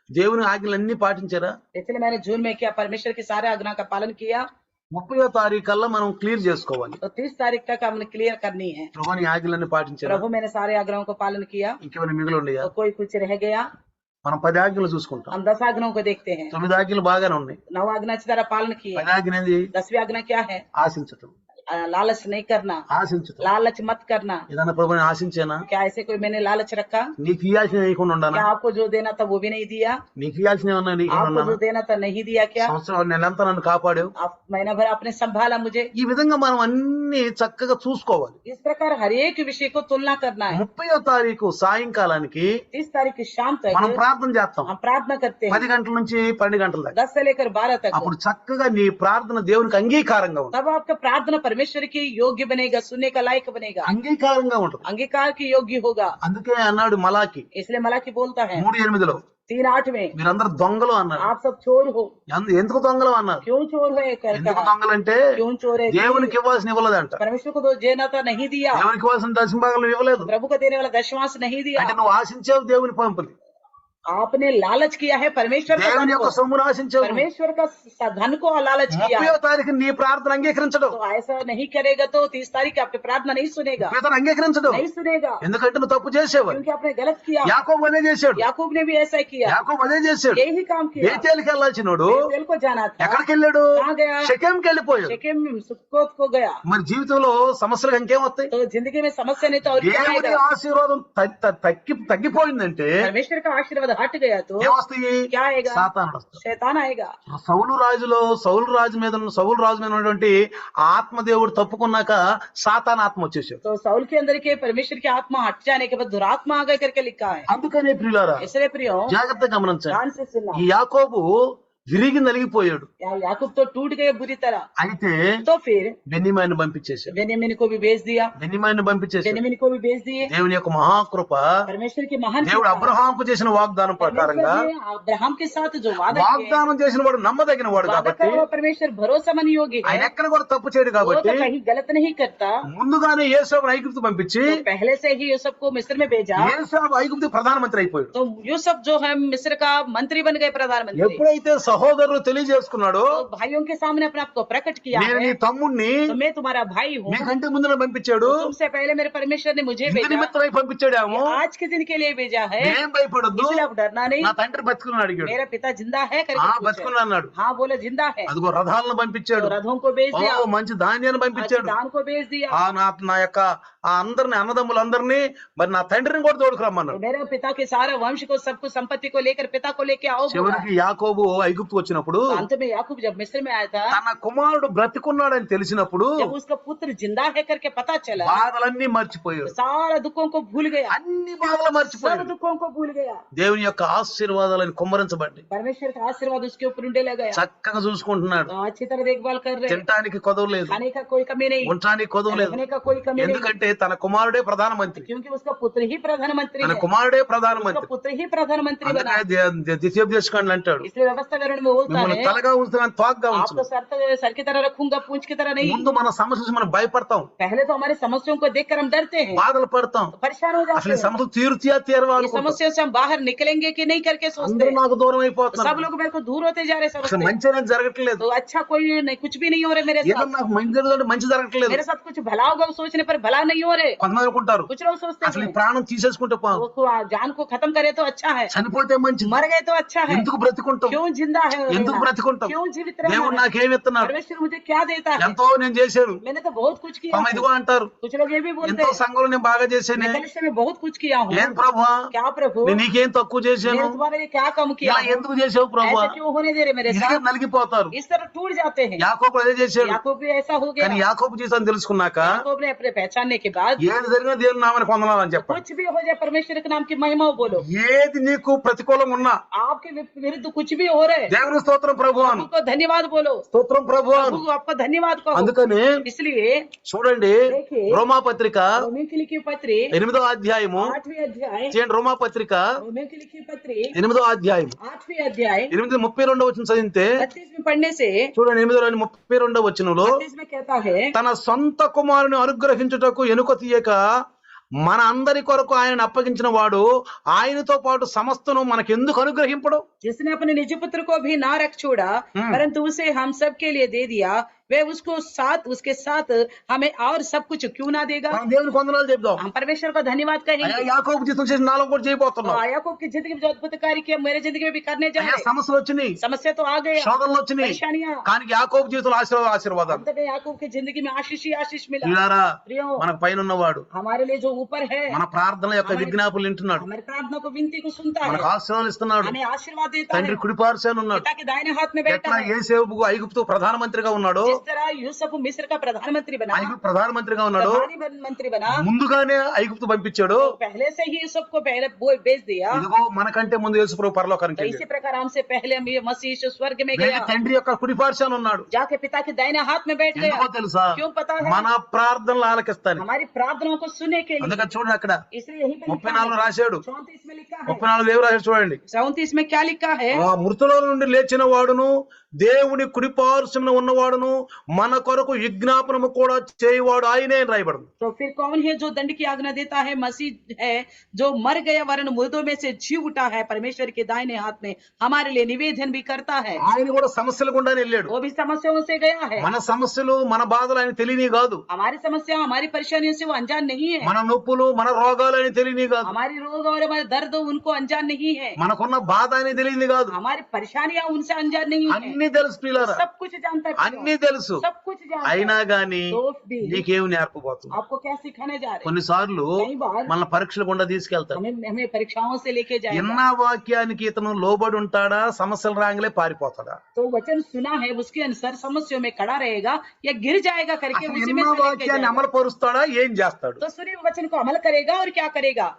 దేవుని ఆజ్ఞలన్నీ పాటించారా? इसलिए मैंने जून में क्या परमेश्वर की सारे आज्ञा का पालन किया। 30వ తారీఖు కల్లా మనం క్లియర్ చేసుకోవాలి. तो 30 तारीख तक हमने क्लियर करनी है। ప్రభుని ఆజ్ఞలన్నీ పాటించారా? प्रभु मैंने सारे आज्ञाओं को पालन किया, ఇంకేమైనా మిగిలి ఉన్నాయా? तो कोई कुछ रह गया? మనం 10 ఆజ్ఞలు చూసుకుంటాం. हम 10 आज्ञाओं को देखते हैं। 9 ఆజ్ఞలు బాగానే ఉన్నాయి. 9 आज्ञा अच्छी तरह पालन किए। 10 ఆజ్ఞ ఏంది? 10वीं आज्ञा क्या है? ఆశించటం. लालच नहीं करना, ఆశించటం. लालच मत करना। ఏదైనా ప్రభుని ఆశించేనా? क्या ऐसे कोई मैंने लालच रखा? నీకు ఇయ్యాల్సిన వేయకుండా ఉండానా? क्या आपको जो देना था वो भी नहीं दिया? నీకు ఇయ్యాల్సిన ఏమన్నా నీకు आपको जो देना था नहीं दिया क्या? సంవత్సరం నెలంతా నన్ను కాపాడావు. आप महीना भर आपने संभाला मुझे। ఈ విధంగా మనం అన్ని చక్కగా చూసుకోవాలి. इस प्रकार हर एक विषय को तुलना करना है। 30వ తారీఖు సాయంకాలానికి 30 तारीख की शाम మనం तक ప్రార్థన చేస్తాం. हम प्रार्थना करते हैं, 10 గంటల నుంచి 12 గంటల దాకా. 10 से लेकर 12 तक। అప్పుడు చక్కగా నీ ప్రార్థన దేవునికి అంగీకారంగా ఉంటుంది. तब आपका प्रार्थना परमेश्वर की योग्य बनेगा, सुनने का लायक बनेगा, అంగీకారంగా ఉంటుంది. अंगीकार की योग्य होगा। అందుకే అన్నాడు మలాకి इसलिए मलाकी बोलता है 3:8 3:8 में, మీరందరూ దొంగలు అన్నారు. आप सब चोर हो। ఎందుకు దొంగలు అన్నారు? क्यों चोर है? ఎందుకు దొంగలంటే क्यों चोर है? దేవునికి ఇవ్వాల్సిన ఇవ్వలేదంట. परमेश्वर को तो देना था नहीं दिया, దేవునికి ఇవ్వాల్సిన దశమ భాగం ఇవ్వలేదు. प्रभु को देने वाला दशमांश नहीं दिया। అంటే నువ్వు ఆశించావు దేవుని పంపుని, आपने लालच किया है परमेश्वर का దేవుని धन యొక్క को, సొమ్మును ఆశించావు. परमेश्वर का धन को लालच किया 30వ తారీఖు నీ ప్రార్థన అంగీకరించడం, तो ऐसा नहीं करेगा तो 30 तारीख आपकी प्रार्थना नहीं सुनेगा, ప్రార్థన అంగీకరించడం. नहीं सुनेगा, ఎందుకంటే నువ్వు తప్పు చేసావు. क्योंकि आपने गलत किया। యాకోబు అదే చేశాడు. याकूब ने भी ऐसा किया, యాకోబు అదే చేశాడు. यही काम किया। బేతేలుకి వెళ్ళాల్సినోడు बेतेल को जाना था, ఎక్కడికి వెళ్ళాడు? कहाँ गया? షెకెంకి వెళ్ళిపోయాడు. शेकेम सुक्कोत को गया। మరి జీవితంలో సమస్యలు ఇంకేమొస్తాయి? तो जिंदगी में समस्या नहीं तो और क्या దేవుని आएगा? ఆశీర్వాదం తగ్గిపోయిందంటే परमेश्वर का आशीर्वाद हट गया तो ఏమొస్తాయి? क्या आएगा? సాతాను వస్తాడు. शैतान आएगा। సౌలు రాజు మీద ఉన్నటువంటి ఆత్మదేవుడు తప్పుకున్నాక సాతాన్ ఆత్మ వచ్చేసాడు. तो साउल के अंदर के परमेश्वर की आत्मा हट जाने के बाद दुरात्मा आ गए करके लिखा है। అందుకనే ప్రియులారా इसलिए प्रियो జాగ్రత్తగా గమనించండి. ध्यान से सुनना, ఈ యాకోబు విరిగి నలిగిపోయాడు. याकूब तो टूट गए बुरी तरह। అయితే तो फिर బెన్యామీను పంపించేశాడు. बेन्यामीन को भी भेज दिया, బెన్యామీను పంపించేశాడు. बेन्यामीन को भी भेज दिए। దేవుని యొక్క మహాకృప, परमेश्वर की महान దేవుడు कृपा, అబ్రహాంకు చేసిన వాగ్దానం ప్రకారంగా परमेश्वर ने अब्राहम के साथ जो वादा किए, వాగ్దానం చేసిన వాడు నమ్మదగిన వాడు वादा కాబట్టి का वो परमेश्वर भरोसेमंद योगी ఆయన है, ఎక్కడ కూడా తప్పు చేయడు वो కాబట్టి तो कहीं गलत नहीं करता। ముందుగానే యేసోబు ఐగుప్తు పంపించి तो पहले से ही यूसुफ को मिस्र में भेजा, యేసోబు ఐగుప్తు ప్రధానమంత్రి అయిపోయాడు. तो यूसुफ जो है मिस्र का मंत्री बन गए, प्रधानमंत्री। ఎప్పుడైతే సహోదరులు తెలియజేసుకున్నాడో तो भाइयों के सामने अपने आप को प्रकट किया నేను నీ है, తమ్ముణ్ణి तो मैं तुम्हारा भाई हूँ, నీకంటే ముందున పంపించాడు, तुमसे पहले मेरे परमेश्वर ने मुझे ఇందు भेजा, నిమిత్తమై పంపించాడేమో, आज के दिन के लिए भेजा है, ఏం భయపడొద్దు, इसलिए आप डरना नहीं, నా తండ్రి బతుకున్నాడు అడిగాడు. मेरा पिता जिंदा है ఆ करके पूछे। బతుకున్నా అన్నాడు. हाँ बोले जिंदा है। అదిగో రథాలను तो పంపించాడు, रथों को भेज दिया, మంచి ధాన్యాన్ని పంపించాడు. दान को भेज दिया। నా యొక్క ఆ అందరిని అన్నదమ్ములందరినీ మరి నా తండ్రిని కూడా తోడుకురమ్మన్నాడు. तो मेरे पिता के सारे वंश को, सबको संपत्ति को लेकर पिता को लेके आओ बोला। చివరికి యాకోబు ఐగుప్తు వచ్చినప్పుడు तो अंत में याकूब जब मिस्र में आया था, తన కుమారుడు బ్రతికున్నాడని తెలిసినప్పుడు जब उसका पुत्र जिंदा है करके पता चला, బాధలన్నీ तो మర్చిపోయాడు. सारा दुखों को भूल गया, అన్ని బాధలు सब మర్చిపోయాడు. दुखों को भूल गया। దేవుని యొక్క ఆశీర్వాదాలను కుమ్మరించబడ్డాయి. परमेश्वर का आशीर्वाद उसके ऊपर उंडे लग गया। చక్కగా చూసుకుంటున్నాడు. तो अच्छी तरह देखभाल कर रहे, తినటానికి కొదవ లేదు, खाने का कोई कमी नहीं, ఉండటానికి కొదవ లేదు. रहने का कोई कमी नहीं, ఎందుకంటే తన కుమారుడే ప్రధానమంత్రి, क्योंकि उसका पुत्र ही प्रधानमंत्री తన है, కుమారుడే उसका ప్రధానమంత్రి. पुत्र ही प्रधानमंत्री बना। అందుకనే ద్వితీయోపదేశకాండలు అంటాడు, इसलिए व्यवस्था विवरण में बोलता మిమ్మల్ని है, తలగా ఉంచుతాను తోకగా आपको ఉంచు. सर की तरह रखूंगा, पूंछ की तरह नहीं। ముందు మన సమస్య చూసి మనం భయపడతాం, पहले तो हमारी समस्याओं को देखकर हम डरते हैं, బాధలు పడతాం. परेशान हो అసలు जाते ఈ हैं, సమస్య తీరువా ये అనుకుంటాం. समस्या से हम बाहर निकलेंगे कि नहीं करके सोचते అందరూ हैं। నాకు దూరం सब అయిపోతున్నారు, लोग मेरे को दूर होते जा रहे, అసలు समझते हैं। మంచి అనేది జరగట్లేదు, तो अच्छा कोई नहीं, कुछ भी नहीं हो रहे मेरे ఏదో साथ, నాకు మంచి జరుగుతుంటే మంచి జరగట్లేదు. मेरे साथ कुछ भला होगा सोचने पर भला नहीं हो रहे। కొంతమంది అనుకుంటారు कुछ लोग सोचते అసలు ఈ हैं ప్రాణం తీసేసుకుంటే वो जान को खत्म करे तो अच्छा है, చనిపోతే మంచిది, मर गए तो अच्छा है, ఎందుకు బ్రతుకుంటాం? क्यों जिंदा है ఎందుకు रहना? బ్రతికుంటాం? क्यों जीवित रहना దేవుడు है? నాకేమి ఇస్తున్నాడు? परमेश्वर मुझे क्या देता है? ఎంతో నేను చేశాను. मैंने तो बहुत कुछ किया తమ है। ఇదిగో అంటారు, कुछ लोग ये भी बोलते ఎంతో हैं సంఘంలో నేను బాగా చేశానే. मैं कलिसिया में बहुत कुछ किया हूँ। ఏం ప్రభువా, क्या प्रभु, నేను నీకేం తక్కువ చేశాను? मैंने तुम्हारे लिए क्या कम किया ఇలా हूँ? ఎందుకు చేసావు ప్రభువా? ऐसा क्यों होने दे रहे मेरे ఇదిగా साथ? నలిగిపోతారు. इस तरह टूट जाते हैं। యాకోబు అదే చేశాడు. याकूब भी ऐसा हो కానీ गया। యాకోబు చేసాను తెలుసుకున్నాక याकूब ने अपने पहचानने के बाद ఏది జరిగినా దేవుని నామాన్ని పొందనాలని చెప్పండి. कुछ भी हो जाए परमेश्वर के नाम की महिमा बोलो। ఏది నీకు ప్రతికూలంగా ఉన్నా आपके विरुद्ध कुछ भी हो रहे, దేవుని స్తోత్రం ప్రభు అను. प्रभु को धन्यवाद बोलो। స్తోత్రం ప్రభు అను. प्रभु को आपका धन्यवाद कहो। అందుకని इसलिए చూడండి, देखिए, రోమా పత్రిక रोमियों की लिखी पत्री 8వ అధ్యాయము 8वीं अध्याय, చేయండి. రోమా పత్రిక रोमियों की लिखी पत्री 8వ అధ్యాయం 8वीं अध्याय 8:32 వచనం చదివితే 32 में पढ़ने से చూడండి, 8:32 వచనంలో 32 में कहता है, తన సొంత కుమారుని అనుగ్రహించుటకు ఎనుక తీయక మన అందరి కొరకు ఆయన అప్పగించిన వాడు ఆయనతో పాటు సమస్తను మనకెందుకు అనుగ్రహింపడు? जिसने अपने निज पुत्र को भी ना रख छोड़ा परंतु उसे हम सब के लिए दे दिया, वे उसके साथ हमें और सब कुछ क्यों ना देगा? మనం దేవుని వందనాలు చెప్దాం. हम परमेश्वर को धन्यवाद అయ్యా, कहेंगे। యాకోబు జీవితం చేసి నాలో కూడా చేయబోతున్నాం. याकूब की जिंदगी में जो अद्भुत कार्य किया मेरे जिंदगी में भी करने जा అయ్యా, रहे हैं। సమస్యలు వచ్చినాయి, समस्या तो आ गया, శోధనలు వచ్చినాయి, परेशानियां, కానీ యాకోబు జీవితంలో ఆశీర్వాదాలు. अंत में याकूब की जिंदगी में आशीष ही आशीष मिला। ప్రియులారా, प्रियो, మనకు పైన ఉన్నవాడు हमारे लिए जो ऊपर है మన ప్రార్థన యొక్క విజ్ఞాపనలు వింటున్నాడు, हमारी प्रार्थना को विनती को सुनता है, మనకు ఆశీర్వాదాలు ఇస్తున్నాడు. हमें आशीर्वाद देता है। తండ్రి కుడిపార్శ్వాన ఉన్నాడు. पिता के दाहिने हाथ में बैठा ఎట్లా है। యేసేపు ఐగుప్తు ప్రధానమంత్రిగా ఉన్నాడో, जिस तरह यूसुफ मिस्र का प्रधानमंत्री बना, ఐగుప్తు ప్రధానమంత్రిగా ఉన్నాడు, प्रधानमंत्री बना, ముందుగానే ఐగుప్తు పంపించాడు. तो पहले से ही यूसुफ को पहले वो भेज दिया। ఇదిగో మనకంటే ముందు యేసు ప్రభు పరలోకానికి तो వెళ్ళాడు. इसी प्रकार हमसे पहले हम ये मसीह यीशु स्वर्ग में వెళ్ళి गया, తండ్రి యొక్క కుడిపార్శ్వాన ఉన్నాడు. जाके पिता के दाहिने हाथ में बैठ गया। ఎందుకో తెలుసా? क्यों पता है? మన ప్రార్థనలు ఆలకిస్తాను. हमारी प्रार्थनाओं को सुनने के लिए। అందుకని చూడండి, అక్కడ इसलिए यही पे लिखा 34 है, రాశాడు. 34 में लिखा है, 34 ఏం రాశాడు చూడండి. 34 में क्या लिखा है? ఆ మృతుల నుండి లేచిన వాడును దేవుని కుడిపార్శ్వమున ఉన్నవాడును మన కొరకు విజ్ఞాపనము కూడా చేయవాడు ఆయనే అని రాయబడింది. तो फिर कौन है जो दंड की आज्ञा देता है? मसीह है जो मर गया वरन मुर्दों में से जी उठा है, परमेश्वर के दाहिने हाथ में हमारे लिए निवेदन भी करता है। ఆయన కూడా సమస్యలు గుండానే వెళ్ళాడు. वो भी समस्याओं से गया है। మన సమస్యలు మన బాధలు ఆయన తెలియని కాదు. हमारी समस्या हमारी परेशानियों से वो अनजान नहीं है। మన నొప్పులు మన రోగాలు ఆయన తెలియని కాదు. हमारी रोग और हमारे दर्द उनको अनजान नहीं है। మనకున్న బాధ ఆయన తెలియని కాదు. हमारी परेशानियां उनसे अनजान नहीं है। అన్ని తెలుసు ప్రియులారా, सब कुछ जानता है, అన్ని తెలుసు. सब कुछ जानता है। అయినా గాని तो भी నీకేమి నేర్పబోతుంది? आपको क्या सिखाने जा रहे हैं? కొన్నిసార్లు कई बार మన పరీక్షలు గుండా తీసుకెళ్తాడు. हमें परीक्षाओं से लेके जाएगा। ఎన్న వాక్యానికి ఇతను లోబడి ఉంటాడా, సమస్యలు రాగానే పారిపోతాడా? तो वचन सुना है उसके अनुसार समस्या में खड़ा रहेगा या गिर जाएगा करके అసలు उसी ఎన్న में से लेके వాక్యాన్ని जाएगा। అమలు పరుస్తాడా, ఏం చేస్తాడు? तो सुने वचन को अमल करेगा और क्या करेगा?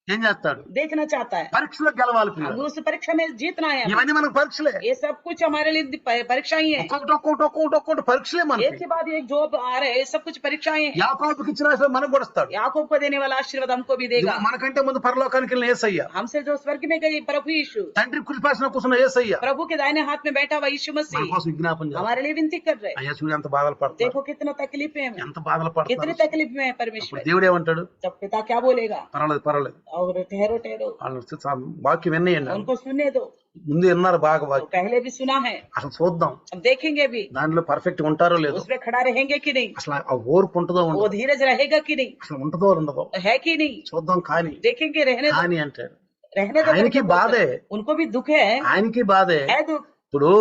ఏం చేస్తాడు? देखना चाहता है। పరీక్షలో గెలవాలి अब ప్రియులారా. उस परीक्षा में जीतना है हमें। ఇవన్నీ మనకు పరీక్షలే. ये सब कुछ हमारे लिए परीक्षा ही है। ఒక్కొక్కటి పరీక్షలే एक మనకి. के बाद एक जो आ रहे हैं सब कुछ परीक्षाएं हैं। యాకోబుకి ఇచ్చిన ఆశీర్వాదం మనకు కూడా ఇస్తాడు. याकूब को देने वाला आशीर्वाद हमको भी देगा। మనకంటే ముందు పరలోకానికి వెళ్ళిన యేసయ్య, हमसे जो स्वर्ग में गई प्रभु यीशु, తండ్రి కుడిపార్శ్వన కూర్చున్న యేసయ్య प्रभु के दाहिने हाथ में बैठा हुआ यीशु మన मसीह కోసం విజ్ఞాపన చేస్తాడు. हमारे लिए विनती कर रहे हैं। అయ్యా చూడు ఎంత బాధలు పడుతున్నారు, देखो कितना तकलीफ है हमें, ఎంత బాధలు कितनी పడుతున్నారు. तकलीफ में है అప్పుడు परमेश्वर। దేవుడు ఏమంటాడు? जब पिता क्या बोलेगा? పర్వాలేదు और ठहरो ठहरो, వాళ్ళు వాక్యం విన్నాయండి. उनको सुनने दो। ముందు విన్నారు బాగా तो వాక్యం. पहले भी सुना है, అసలు చూద్దాం अब देखेंगे भी దానిలో పర్ఫెక్ట్ ఉంటారో లేదో, उसमें खड़ा रहेंगे कि नहीं, అసలు ఆ ఓర్పు ఉంటుందో वो ఉండదో, धीरज रहेगा कि नहीं, అసలు ఉంటుందో ఉండదో है कि नहीं, చూద్దాం. కానీ देखेंगे। रहने दो, కానీ అంటాడు. रहने दो ఆయనకి करके బాధే, बोलते हैं। उनको भी दुख है ఆయనకి బాధే. दुख। ఇప్పుడు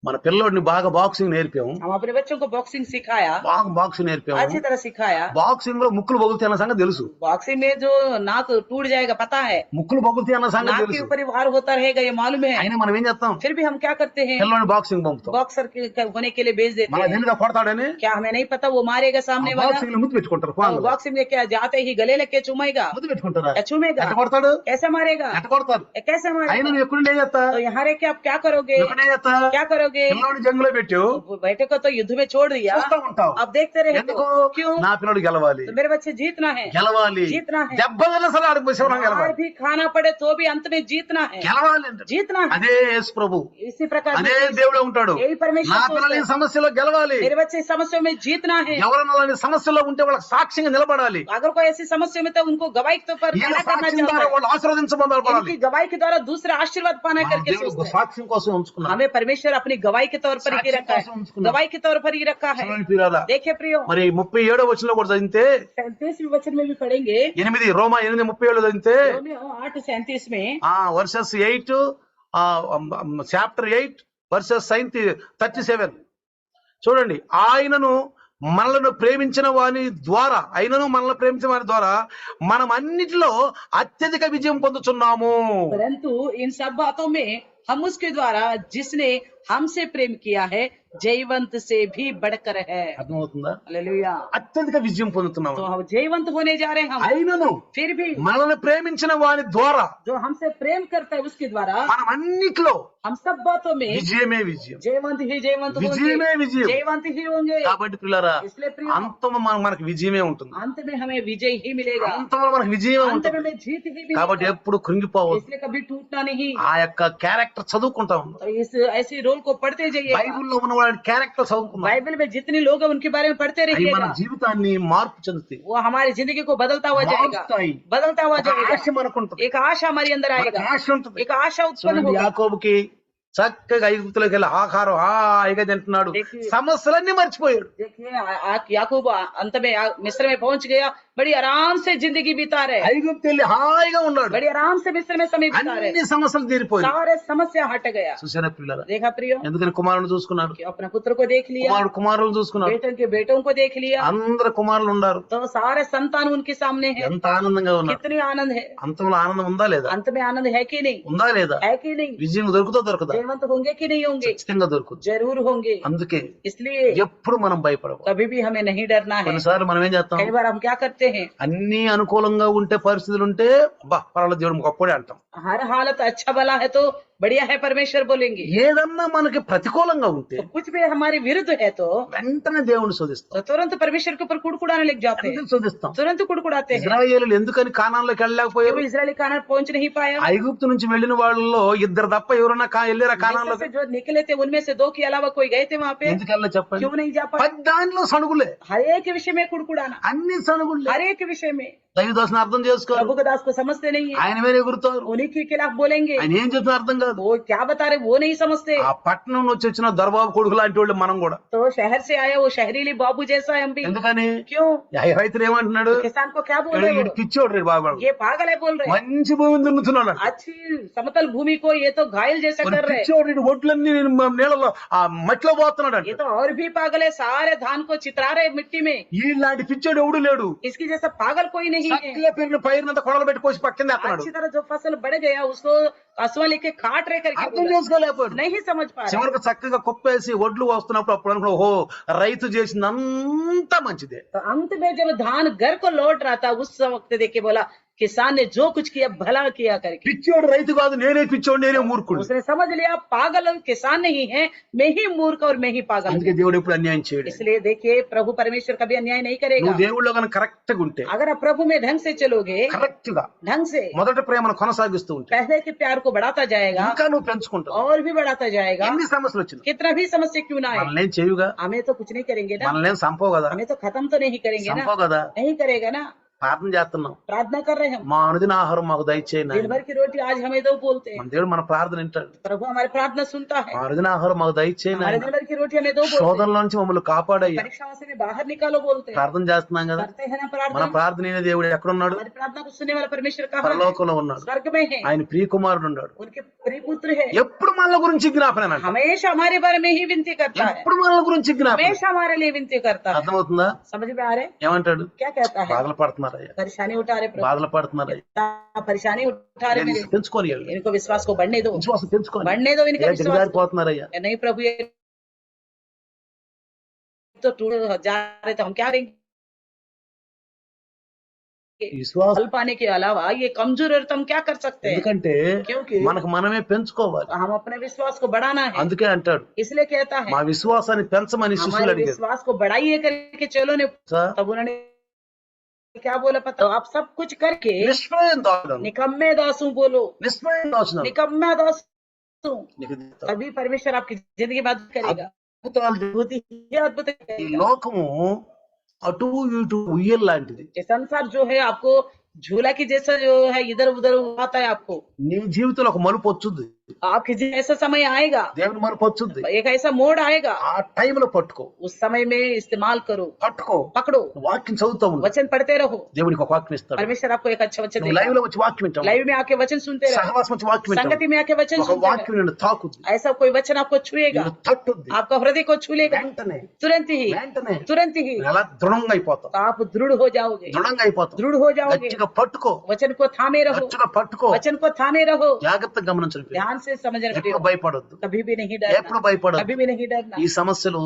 మన పిల్లోడిని బాగా బాక్సింగ్ నేర్పాము, हम अपने बच्चों को बॉक्सिंग सिखाया, బాగా బాక్సింగ్ నేర్పాము. अच्छी तरह सिखाया। బాక్సింగ్ లో ముక్కులు బొగులుతాయి అన్న సంగతి తెలుసు. बॉक्सिंग में जो नाक टूट जाएगा पता है, ముక్కులు బొగులుతాయి అన్న సంగతి नाक के తెలుసు. ऊपर ही भार होता रहेगा ये मालूम है। అయినా మనం ఏం చేస్తాం? फिर भी हम क्या करते हैं? పిల్లోడిని బాక్సింగ్ పంపుతాం. बॉक्सर होने के लिए भेज देते మన हैं। తెలియదా కొడతాడని. क्या हमें नहीं पता वो मारेगा सामने वाला? బాక్సింగ్ లో ముద్దు పెట్టుకుంటారు. పాంగులు बॉक्सिंग में क्या जाते ही गले लेके चूमेगा, ముద్దు పెట్టుకుంటారా? या चूमेगा? ఎట్ట కొడతాడు? कैसे मारेगा? ఎట్ట కొడతారు? कैसे అయినా मारेगा? నువ్వు ఎక్కడ ఏం చేస్తా? तो यहाँ रह के आप क्या करोगे? ఎక్కడ ఏం చేస్తా? क्या करोगे? పిల్లోడి జంగులో పెట్టు वो बेटे को तो युद्ध में छोड़ दिया, చూస్తా ఉంటావు. अब देखते रहे। ఎందుకు? क्यों? నా పిల్లోడు గెలవాలి, तो मेरे बच्चे जीतना है, గెలవాలి. जीतना है। దెబ్బలు సరే ఆడికి శివరం मार గెలవాలి, भी खाना पड़े तो भी अंत में जीतना है, గెలవాలి అంటే जीतना है। అదే యేసు ప్రభు, इसी प्रकार అదే దేవుడే ఉంటాడు. यही परमेश्वर నా सोचता పిల్లలు ఈ है। సమస్యలో గెలవాలి. मेरे बच्चे इस समस्या में जीतना है। ఎవరైనా అలాంటి సమస్యలో ఉంటే వాళ్ళకి సాక్ష్యంగా నిలబడాలి. अगर कोई ऐसी समस्या में तो उनको गवाही के तौर पर ఈయన खड़ा करना సాక్ష్యం चाहता ద్వారా है। వాళ్ళు ఆశీర్వదించబడాలి. इनकी गवाही के द्वारा दूसरा आशीर्वाद पाना మన करके దేవుడు सोचते हैं। సాక్ష్యం కోసం ఉంచుకున్నాడు. हमें परमेश्वर अपनी गवाही के तौर पर ही साक्षी रखा है, కోసం ఉంచుకున్నాడు. गवाही के तौर पर ही रखा है। చూడండి ప్రియులారా, देखे प्रियो, మరి 37వ వచనంలో కూడా చదివితే 37वें वचन में भी पढ़ेंगे, 8 రోమా 8:37 చదివితే 8:37 में వర్సెస్ 8 చాప్టర్ 8 వర్సెస్ 37 చూడండి. ఆయనను మనలను ప్రేమించిన వాని ద్వారా మనం అన్నిటిలో అత్యధిక విజయం పొందుతున్నాము. परंतु इन सब बातों में हम उसके द्वारा जिसने हमसे प्रेम किया है जयवंत से भी बढ़कर है। అర్థమవుతుందా? हालेलुया। అత్యధిక విజయం పొందుతున్నాము. तो हम जयवंत होने जा रहे हैं हम। అయినను फिर भी మనల్ని ప్రేమించిన వాని ద్వారా जो हमसे प्रेम करता है उसके द्वारा మనం అన్నిటిలో हम सब बातों में విజయమే విజయం, जयवंत ही जयवंत విజయమే होंगे, విజయం. जयवंत ही होंगे। కాబట్టి పిల్లరా इसलिए प्रिय అంతము మనకు విజయమే ఉంటుంది. अंत में हमें विजय ही मिलेगा, అంతములో మనకు విజయమే अंत में ఉంటుంది. हमें जीत ही కాబట్టి मिलेगा। ఎప్పుడు కృంగిపోవద్దు. इसलिए कभी टूटना नहीं। ఆ యొక్క క్యారెక్టర్ చదువుకుంటా ఉన్నాం. तो इस ऐसी रोल को पढ़ते जाइए। బైబిల్లో ఉన్న వాళ్ళ క్యారెక్టర్ చదువుకున్నాం. बाइबल में जितने लोग हैं उनके बारे में पढ़ते అవి మన रहिएगा। జీవితాన్ని మార్పు చెందుతాయి, वो हमारी जिंदगी को बदलता हुआ जाएगा, మారుస్తాయి. बदलता हुआ ఒక जाएगा। ఆశ మనకు ఉంటుంది, एक आशा हमारे अंदर మనకు आएगा, ఆశ ఉంటుంది. एक आशा उत्पन्न చూడండి, होगा। యాకోబుకి చక్కగా ఐగుప్తులోకి వెళ్ళి ఆహారం హాయిగా తింటున్నాడు, देखिए। సమస్యలన్నీ మర్చిపోయాడు. देखिए याकूब अंत में मिस्र में पहुंच गया, बड़ी आराम से जिंदगी बिता रहे, ఐగుప్తు వెళ్ళి హాయిగా ఉన్నాడు, बड़ी आराम से मिस्र में समय बिता रहे, అన్ని సమస్యలు తీరిపోయాయి. सारे समस्या हट गया। చూసారా పిల్లరా? देखा प्रियो, ఎందుకని కుమారుని చూసుకున్నాడు, कि अपने पुत्र को देख लिया, కుమారులు చూసుకున్నాడు. बेटों के बेटों को देख लिया, అందరు కుమారులు ఉన్నారు. तो सारे संतान उनके सामने है। ఎంత ఆనందంగా ఉన్నారు. कितनी आनंद है, అంతంలో ఆనందం ఉందా లేదా? अंत में आनंद है कि नहीं, ఉందా లేదా? है कि नहीं, విజయం దొరకదా? जयवंत होंगे कि नहीं होंगे, ఖచ్చితంగా దొరుకుతుంది. जरूर होंगे। అందుకే इसलिए ఎప్పుడు మనం భయపడకూడదు. कभी भी हमें नहीं डरना है। కొన్నిసార్లు మనం ఏం చేస్తాం, कई बार हम क्या करते हैं, అన్ని అనుకూలంగా ఉంటే పరిస్థితులు ఉంటే పర్వాలేదు దేవుడు గొప్పడే అంటాం. हर हालत अच्छा भला है तो बढ़िया है परमेश्वर बोलेंगे, ఏదన్నా మనకి ప్రతికూలంగా ఉంటే तो कुछ भी हमारे विरुद्ध है तो వెంటనే దేవుని శోధిస్తాం, तुरंत परमेश्वर के ऊपर कुड़कुड़ाने लग जाते हैं, ఎందుకు శోధిస్తాం? तुरंत कुड़कुड़ाते हैं। ఇజ్రాయేలీలు ఎందుకని కానాన్లోకి వెళ్ళలేకపోయారు? क्यों इजरायली कानान पहुंच नहीं पाया? ఐగుప్తు నుంచి వెళ్ళిన వాళ్ళలో ఇద్దరు తప్ప ఎవరన్నా వెళ్ళారా मिस्र కానాన్లోకి? से जो निकले थे उनमें से 2 के अलावा कोई गए थे वहां पे? ఎందుకు వెళ్ళలేదు చెప్పండి? क्यों नहीं जा पाए? దానిలో సణుగులే, हर एक विषय में कुड़कुड़ाना, అన్ని సణుగులే. हर एक विषय में దైవదాసుని అర్థం చేసుకోరు, प्रभु के दास को समझते नहीं है, ఆయన మీద ఎగురుతారు. उन्हीं के खिलाफ बोलेंगे, ఆయన ఏం చెప్తున్నా అర్థం కాదు. वो क्या बता रहे वो नहीं समझते। ఆ పట్టణం నుంచి వచ్చిన దర్బాబు కొడుకు లాంటి వాళ్ళు మనం కూడా. तो शहर से आया वो शहरीली बाबू जैसा है हम भी। ఎందుకని? क्यों? రైతులు ఏమంటున్నాడు, किसान को क्या बोल रहे వీడు हो, పిచ్చోడు రేడు బాబు, ये पागल है बोल रहे हैं, మంచి భూమిని దున్నుతున్నాడు, अच्छी समतल भूमि को ये तो घायल जैसा कर रहे हैं, పిచ్చోడు వీడు ఒడ్లన్నీ నేను నీళ్ళలో ఆ మట్టిలో పోతున్నాడు ये అంటే. तो और भी पागल है, सारे धान को चित्रा रहे मिट्टी में, ఈలాంటి పిచ్చోడు ఎవడు లేడు. इसकी जैसा पागल कोई नहीं है। చక్కగా పెరిగిన పైరునంతా కొడలు పెట్టి కోసి పక్కన ఎత్తన్నాడు. अच्छी तरह जो फसल बढ़ गया उसको हसुआ लेके काट रहे करके అర్థం बोला। చేసుకోలేకపోయాడు. नहीं समझ पा रहे। చివరికి చక్కగా కుప్పేసి ఒడ్లు వస్తున్నప్పుడు అప్పుడు అనుకున్నా, ఓహో రైతు చేసినంతా మంచిదే. तो अंत में जब धान घर को लौट रहा था उस वक्त देख के बोला किसान ने जो कुछ किया भला किया करके। పిచ్చోడు రైతు కాదు, నేనే పిచ్చోడు, నేనే మూర్ఖుడు. उसने समझ लिया पागल किसान नहीं है, मैं ही मूर्ख और मैं ही पागल అందుకే हूं। దేవుడు ఎప్పుడు అన్యాయం చేయడు. इसलिए देखिए प्रभु परमेश्वर कभी अन्याय नहीं करेगा। నువ్వు దేవుళ్ళో కనుక కరెక్ట్ గా ఉంటే, अगर आप प्रभु में ढंग से चलोगे, కరెక్ట్ గా ढंग से మొదటి ప్రేమను కొనసాగిస్తూ ఉంటే पहले के प्यार को बढ़ाता जाएगा ఇంకా నువ్వు పెంచుకుంటావు. और भी बढ़ाता जाएगा। ఎన్ని సమస్యలు వచ్చినా कितना भी समस्या क्यों ना आए, మనల్ని ఏం చేయుగా, हमें तो कुछ नहीं करेंगे ना, మనల్ని ఏం సంపవు కదా, हमें तो खत्म तो नहीं करेंगे ना, సంపవు కదా. नहीं करेगा ना। ప్రార్థన చేస్తున్నాం, प्रार्थना कर रहे हैं हम, మా అనుదిన ఆహారం మాకు దయచేయి दिन నాయనా. भर की रोटी आज हमें दो बोलते हैं, మన దేవుడు మన ప్రార్థన వింటాడు. प्रभु हमारी प्रार्थना सुनता है। మా అనుదిన ఆహారం మాకు దయచేయి हमारे నాయనా. दिन भर की रोटी हमें दो बोलते हैं, శోధనల నుంచి మమ్మల్ని కాపాడయ్యా. परीक्षाओं से भी बाहर निकालो बोलते हैं। ప్రార్థన చేస్తున్నాం కదా, करते हैं ना మన प्रार्थना। ప్రార్థన అయిన దేవుడు ఎక్కడున్నాడు? हमारी प्रार्थना को सुनने वाला परमेश्वर कहाँ है? పరలోకంలో ఉన్నాడు. स्वर्ग में है, ఆయన ప్రియ కుమారుడు ఉన్నాడు. उनके प्रिय पुत्र है, ఎప్పుడు మనల గురించి జ్ఞాపన అంట, हमेशा हमारे बारे में ही विनती करता है, ఎప్పుడు మనల గురించి జ్ఞాపన. हमेशा हमारे लिए विनती करता है। అర్థమవుతుందా? समझ में आ रहे? ఏమంటాడు? क्या कहता है? బాధలు పడుతున్నారయ్యా, परेशानी उठा रहे प्रभु, బాధలు పడుతున్నారయ్యా, परेशानी उठा रहे मेरे, పెంచుకొని इनको विश्वास को बढ़ने दो, విశ్వాసం పెంచుకొని बढ़ने दो इनका विश्वास को। దిగజారిపోతున్నారయ్యా. नहीं प्रभु ये तो टूट जा रहे तो हम क्या करेंगे? విశ్వాసం फल पाने के अलावा ये कमजोर है तो हम क्या कर सकते हैं? ఎందుకంటే क्योंकि మనకు మనమే పెంచుకోవాలి. हम अपने विश्वास को बढ़ाना है, అందుకే అంటాడు, इसलिए कहता है మా విశ్వాసాన్ని పెంచమని శిష్యులు हमारे అడిగారు. विश्वास को बढ़ाइए करके चलो ने, तब उन्होंने क्या बोला पता? आप सब कुछ करके నిష్ఫలం దాసుడు, निकम्मे दासू बोलो, నిష్ఫలం దాసుడు निकम्मा दासू, నీకు तभी परमेश्वर आपकी जिंदगी में मदद करेगा। అద్భుతాలు జరుగుతాయి. बहुत ही अद्भुत ఈ करेगा। లోకము అటు ఇటు ఉయ్యల్ లాంటిది. ये संसार जो है आपको झूला की जैसा जो है इधर उधर आता है आपको, నీ జీవితంలో ఒక మలుపు వచ్చుద్ది. आपके जीवन में ऐसा समय आएगा, దేవుని మనపు వచ్చుద్ది. एक ऐसा मोड़ आएगा, ఆ టైంలో పట్టుకో, उस समय में इस्तेमाल करो, పట్టుకో, पकड़ो, వాక్యం చదువుతూ ఉండు. वचन पढ़ते रहो। దేవునికి ఒక వాక్యం ఇస్తాడు. परमेश्वर आपको एक अच्छा वचन నువ్వు లైవ్ देगा। లో వచ్చి వాక్యం వింటావు, लाइव में आके वचन सुनते रहो, సహవాసం వచ్చి వాక్యం వింటావు. संगति में आके वचन ఒక सुनते వాక్యం నిన్ను తాకుద్ది, रहो। ऐसा कोई वचन आपको छुएगा, నిన్ను తట్టుద్ది. आपका हृदय को छू लेगा, వెంటనే तुरंत ही వెంటనే तुरंत ही నువ్వు ఎలా దృఢంగా అయిపోతావు, तो आप दृढ़ हो जाओगे, దృఢంగా అయిపోతావు. दृढ़ हो जाओगे। గట్టిగా పట్టుకో, वचन को थामे रहो, గట్టిగా పట్టుకో, वचन को थामे रहो, జాగ్రత్తగా గమనించండి. ध्यान से समझना, ఎప్పుడు భయపడొద్దు, कभी भी नहीं डरना, ఎప్పుడు భయపడొద్దు. कभी भी नहीं डरना। ఈ సమస్యలు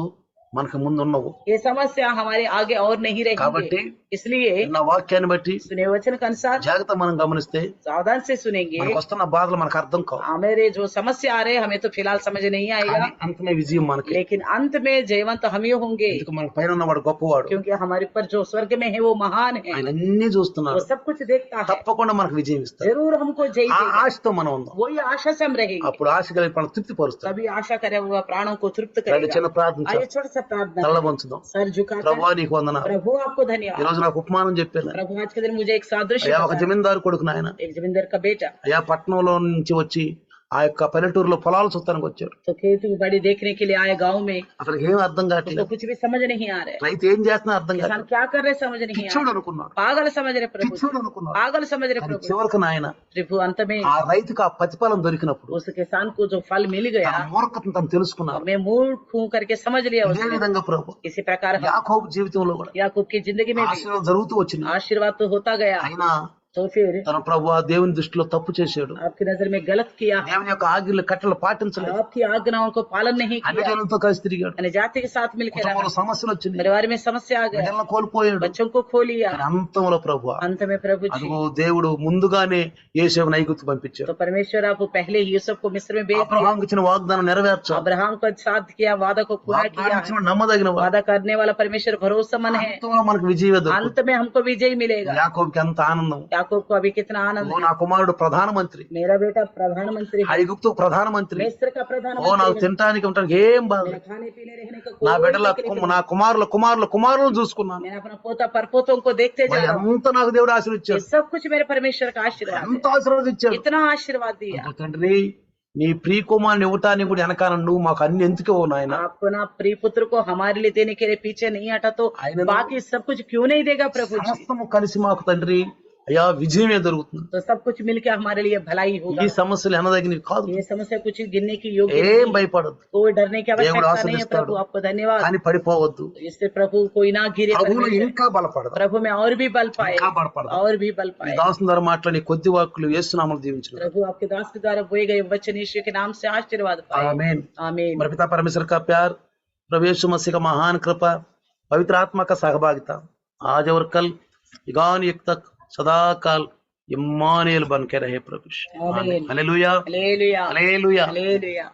మనకు ముందు ఉన్నవు ये समस्या हमारे आगे और नहीं కాబట్టి रहेगी, इसलिए నా వాక్యాన్ని బట్టి सुने वचन के अनुसार జాగ్రత్త మనం గమనిస్తే सावधान से सुनेंगे। మనకు వస్తున్న బాధలు మనకు అర్థం కావు, हमारे जो समस्या आ रहे हैं हमें तो फिलहाल समझ नहीं आएगा, కానీ అంతమే విజయం మనకి. लेकिन अंत में जयवंत हम ही होंगे, ఎందుకు మన పైన ఉన్నవాడు గొప్పవాడు, क्योंकि हमारे ऊपर जो स्वर्ग में है वो महान है, ఆయన అన్ని చూస్తున్నాడు, वो सब कुछ देखता है, తప్పకుండా మనకు విజయం ఇస్తాడు. जरूर हमको जय ఆ देगा। ఆశతో మనం ఉందాం, वही आशा से हम रहेंगे, అప్పుడు ఆశ కలిగి మనం తృప్తి పరుస్తాడు. तभी आशा करे हुआ प्राणों को तृप्त రెండు करेगा। చిన్న ప్రార్థన आइए छोटा सा प्रार्थना తల करें। వంచుదాం. सर झुकाकर, ప్రభువా నీకు వందనాలు. प्रभु आपको ఈ धन्यवाद। రోజు నాకు ఉపమానం చెప్పాను. प्रभु आज के दिन मुझे एक सादृश्य అయ్యా ఒక बताया। జమీందారు కొడుకు నాయన, एक जमींदार का बेटा అయ్యా పట్టణంలో నుంచి వచ్చి ఆ యొక్క పల్లెటూరులో పొలాలు చూస్తానికి వచ్చాడు. तो खेती बाड़ी देखने के लिए आए गांव में, అసలు ఏం అర్థం उसको కావట్లేదు, कुछ भी समझ नहीं आ रहा है, రైతు ఏం చేస్తున్నా అర్థం किसान కాదు. क्या कर रहे समझ नहीं आ పిచ్చోడు रहा, అనుకున్నాడు, पागल समझ रहे प्रभु, పిచ్చోడు అనుకున్నాడు. पागल समझ रहे కానీ प्रभु। చివరికి నాయన प्रभु अंत में ఆ రైతుకు ఆ ప్రతిఫలం దొరికినప్పుడు उस किसान को जो फल मिल गया, తన మూర్ఖతను తను తెలుసుకున్నాడు. मैं मूर्ख हूं करके समझ लिया ఇదే उसने। విధంగా ప్రభు इसी प्रकार యాకోబు జీవితంలో కూడా याकूब की जिंदगी में भी ఆశీర్వాదం జరుగుతూ వచ్చింది. आशीर्वाद तो होता गया, అయినా तो फिर తన ప్రభు దేవుని దృష్టిలో తప్పు చేశాడు, आपकी नजर में गलत किया, దేవుని యొక్క ఆజ్ఞలు కట్టలు పాటించలేదు, आपकी आज्ञाओं को पालन नहीं అన్ని किया, జనులతో కలిసి తిరిగాడు. यानी जाति के साथ मिलकर కుటుంబంలో रहा, సమస్యలు వచ్చింది, परिवार में समस्या आ गया, బిడ్డలను కోల్పోయాడు. बच्चों को खो लिया। కానీ అంతంలో ప్రభు अंत में प्रभु जी, అదిగో దేవుడు ముందుగానే యేసేపును ఐగుప్తు పంపించాడు. तो परमेश्वर आप पहले ही यूसुफ को मिस्र में भेज दिया, అబ్రహాంకి ఇచ్చిన వాగ్దానం నెరవేర్చాడు. अब्राहम को साथ किया, वादा को पूरा వాగ్దానం किया, ఇచ్చిన నమ్మదగిన వాడు. वादा करने वाला परमेश्वर भरोसेमंद है, అంతంలో మనకు విజయం దొరుకుతుంది. अंत में हमको विजय मिलेगा। యాకోబుకి ఎంత ఆనందం, याकूब को अभी कितना आनंद ఓ है, నా కుమారుడు ప్రధానమంత్రి, मेरा बेटा प्रधानमंत्री है, ఐగుప్తు ప్రధానమంత్రి, मिस्र का ఓ నాకు प्रधानमंत्री है, తినటానికి ఉండటానికి ఏం బాధ मेरा లేదు. खाने पीने रहने का నా कोई బిడ్డల तकलीफ नहीं। నా కుమారులను చూసుకున్నాను. मैंने अपना पोता परपोतों को देखते जा మరి रहा हूँ, ఎంత నాకు దేవుడు ये ఆశీర్వదించాడు, सब कुछ मेरे परमेश्वर का आशीर्वाद ఎంత ఆశీర్వదించాడు. है, इतना आशीर्वाद दिया। ఓ తండ్రి నీ ప్రియ కుమారుని ఇవ్వటానికి కూడా వెనకాల నువ్వు మాకు అన్ని ఎందుకు ఇవ్వవు నాయన. अपना प्रिय पुत्र को हमारे लिए देने के लिए पीछे नहीं हटा तो आइए ना। बाकी सब कुछ क्यों नहीं देगा प्रभु जी? సమస్తము కలిసి మాకు తండ్రి అయ్యా విజయమే దొరుకుతుంది. तो सब कुछ मिलके हमारे लिए भलाई होगा। ఈ సమస్యలు ఎనదగినవి కాదు, ये समस्या कुछ गिनने की योग्य ఏం नहीं है। భయపడద్దు, कोई डरने की దేవుడు आवश्यकता नहीं है ఆశీర్వదిస్తాడు. प्रभु, आपको धन्यवाद। కానీ పడిపోవద్దు. इससे प्रभु कोई ना गिरे, ప్రభువులో परमेश्वर। ఇంకా బలపడదు, प्रभु में और भी बल पाए, ఇంకా బలపడదు. और भी बल ఈ पाए। దాసుని ద్వారా మాట్లాడి కొద్ది వాక్కులు యేసునామములో దీవించును. प्रभु आपके दास के द्वारा बोए गए वचन यीशु के नाम से आशीर्वाद पाए। आमीन। आमीन। हमारे पिता परमेश्वर का प्यार, प्रभु यीशु मसीह का महान कृपा, पवित्र आत्मा का सहभागिता आज और कल युगान युग तक सदा काल इम्मानुएल बन के रहे प्रभु। आमीन। Hallelujah, hallelujah, hallelujah. हालेलुया।